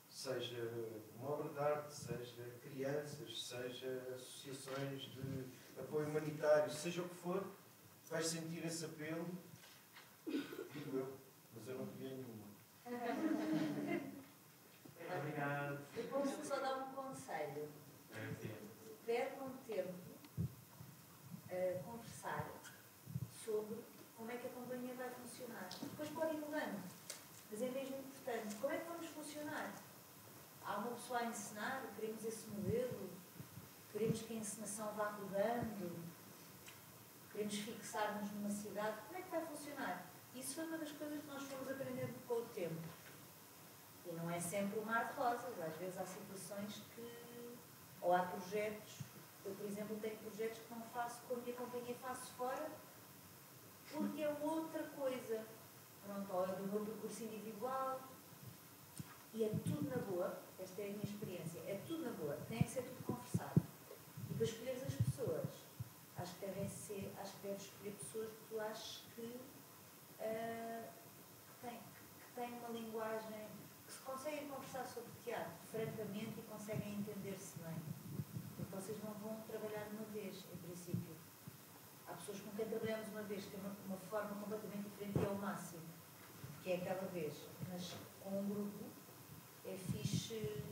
Seja uma obra de arte, seja crianças, seja associações de apoio humanitário, seja o que for, vais sentir esse apelo, digo eu, mas eu não queria nenhuma. Obrigado. Eu posso só dar um conselho. Percam tempo a conversar sobre como é que a companhia vai funcionar. Depois podem ir mudando, mas é mesmo importante. Como é que vamos funcionar? Há uma pessoa a ensinar, queremos esse modelo, queremos que a encenação vá rodando, queremos fixar-nos numa cidade. Como é que vai funcionar? Isso foi uma das coisas que nós fomos aprendendo com o tempo. E não é sempre um mar de rosas. Às vezes há situações que... Ou há projetos. Eu, por exemplo, tenho projetos que não faço com a minha companhia, faço fora, porque é outra coisa. Pronto, ou é do meu percurso individual. E é tudo na boa. Esta é a minha experiência. É tudo na boa. Tem que ser tudo conversado. E para escolheres as pessoas, acho que deves escolher pessoas que tu achas que têm uma linguagem, que se conseguem conversar sobre teatro francamente e conseguem entender-se bem. Porque vocês não vão trabalhar uma vez, em princípio. Há pessoas com quem trabalhamos uma vez, que é uma forma completamente diferente e é o máximo, que é aquela vez. Mas com um grupo é fixe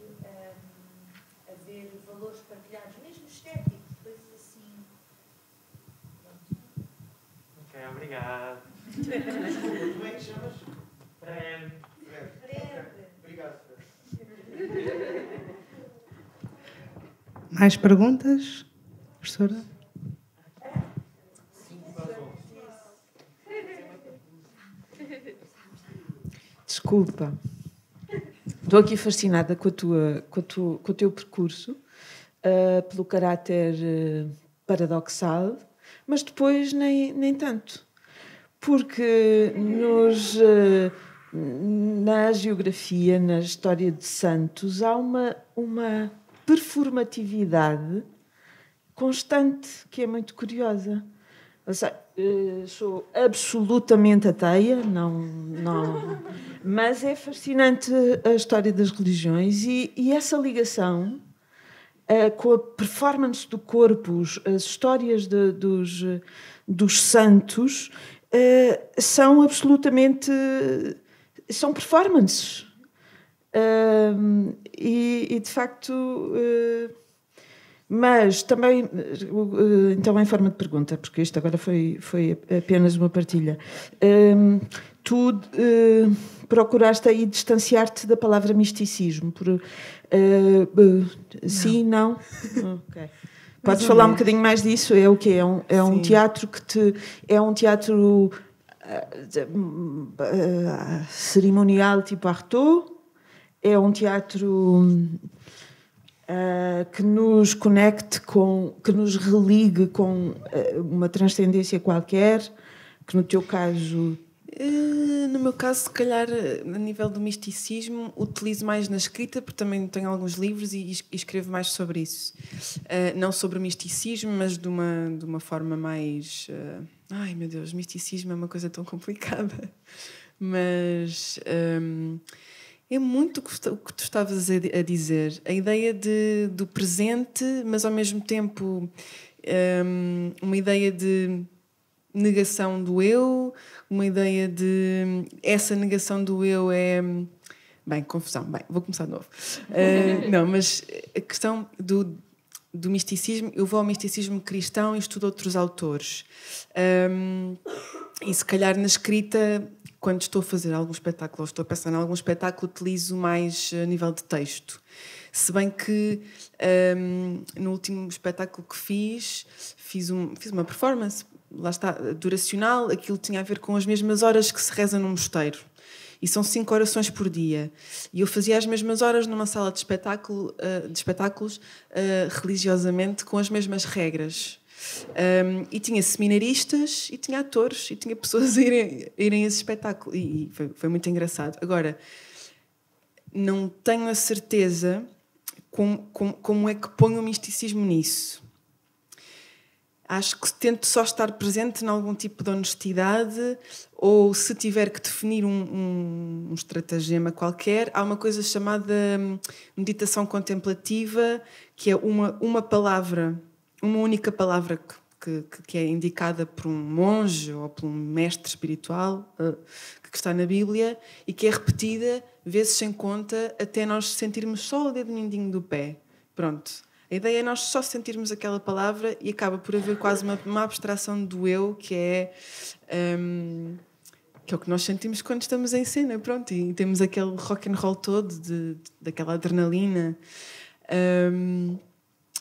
haver valores partilhados, mesmo estéticos, coisas assim. Pronto. Ok, obrigado. Desculpa, como é que chamas? Fred. Obrigado, Fred. Mais perguntas, professora? Desculpa. Estou aqui fascinada com o teu percurso, pelo caráter paradoxal, mas depois nem tanto. Porque na geografia, na história de santos, há uma performatividade constante que é muito curiosa. Sou absolutamente ateia, mas é fascinante a história das religiões e essa ligação com a performance do corpo, as histórias dos santos são absolutamente... são performances. E de facto... mas também, então em forma de pergunta, porque isto agora foi apenas uma partilha. Tu procuraste aí distanciar-te da palavra misticismo. Sim, não? Okay. Podes falar um bocadinho mais disso? É o quê? É um teatro que é um teatro cerimonial tipo Artaud? É um teatro... que nos conecte que nos religue com uma transcendência qualquer, que no teu caso No meu caso, se calhar, a nível do misticismo, utilizo mais na escrita, porque também tenho alguns livros e escrevo mais sobre isso. Não sobre o misticismo, mas de uma forma mais... Ai, meu Deus, misticismo é uma coisa tão complicada. Mas é muito o que tu estavas a dizer. A ideia do presente, mas ao mesmo tempo uma ideia de negação do eu, uma ideia de... Essa negação do eu é... Bem, confusão. Bem, vou começar de novo. Não, mas a questão do misticismo... Eu vou ao misticismo cristão e estudo outros autores. E se calhar na escrita, quando estou a fazer algum espetáculo ou estou a pensar em algum espetáculo, utilizo mais a nível de texto. Se bem que no último espetáculo que fiz uma performance, lá está, duracional, aquilo tinha a ver com as mesmas horas que se reza num mosteiro. E são 5 orações por dia. E eu fazia as mesmas horas numa sala de espetáculos religiosamente, com as mesmas regras. E tinha seminaristas, e tinha atores, e tinha pessoas a irem a esse espetáculo. E foi muito engraçado. Agora, não tenho a certeza como é que ponho o misticismo nisso. Acho que tento só estar presente em algum tipo de honestidade, ou se tiver que definir um estratagema qualquer, há uma coisa chamada meditação contemplativa, que é uma palavra, uma única palavra que é indicada por um monge ou por um mestre espiritual que está na Bíblia e que é repetida vezes sem conta até nós sentirmos só o dedo mindinho do pé. Pronto. A ideia é nós só sentirmos aquela palavra e acaba por haver quase uma abstração do eu, que é o que nós sentimos quando estamos em cena, pronto, e temos aquele rock and roll todo, daquela adrenalina.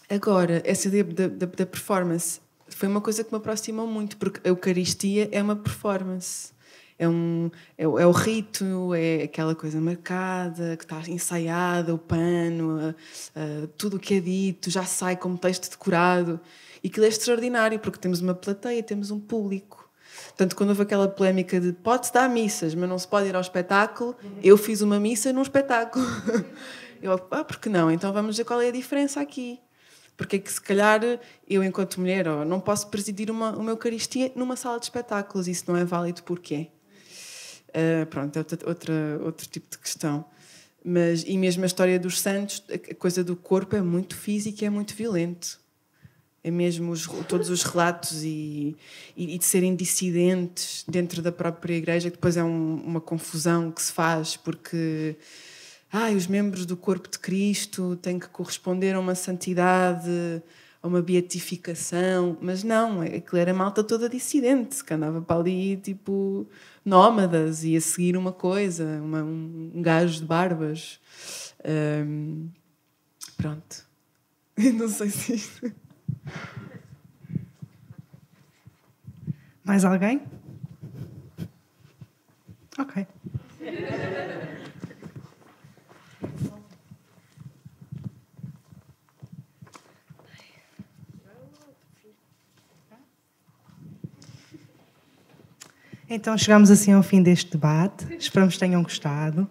Agora, essa ideia da performance foi uma coisa que me aproximou muito, porque a Eucaristia é uma performance. É o rito, é aquela coisa marcada, que está ensaiada, o pano, tudo o que é dito, já sai como texto decorado. E aquilo é extraordinário, porque temos uma plateia, temos um público. Portanto, quando houve aquela polémica de pode-se dar missas, mas não se pode ir ao espetáculo, eu fiz uma missa num espetáculo. Por que não? Então vamos ver qual é a diferença aqui. Porque é que, se calhar, eu, enquanto mulher, não posso presidir uma Eucaristia numa sala de espetáculos. Isso não é válido porquê? Pronto, é outro tipo de questão. E mesmo a história dos santos, a coisa do corpo é muito física e é muito violento. É mesmo todos os relatos e de serem dissidentes dentro da própria igreja, que depois é uma confusão que se faz, porque os membros do corpo de Cristo têm que corresponder a uma santidade, a uma beatificação, mas não, aquilo era malta toda dissidente, que andava para ali tipo nómadas e a seguir uma coisa, um gajo de barbas. Pronto. Não sei se isto... Mais alguém? Ok. Então chegamos assim ao fim deste debate. Esperamos que tenham gostado.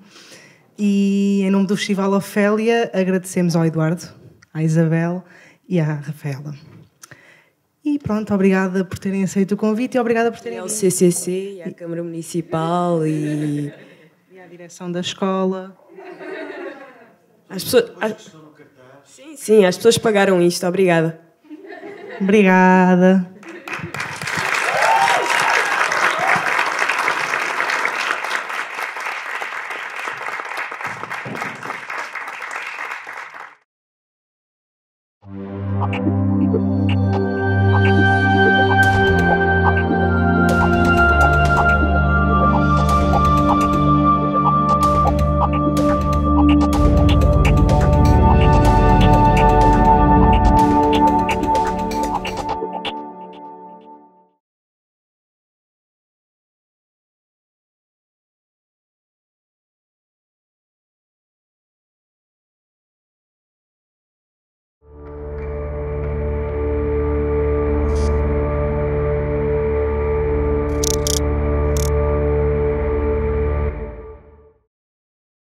E em nome do Festival Ofélia agradecemos ao Eduardo, à Isabel e à Rafaela. E pronto, obrigada por terem aceito o convite e obrigada por terem ao CCC e à Câmara Municipal e à direção da escola. As pessoas... Sim, as pessoas pagaram isto. Obrigada. Obrigada.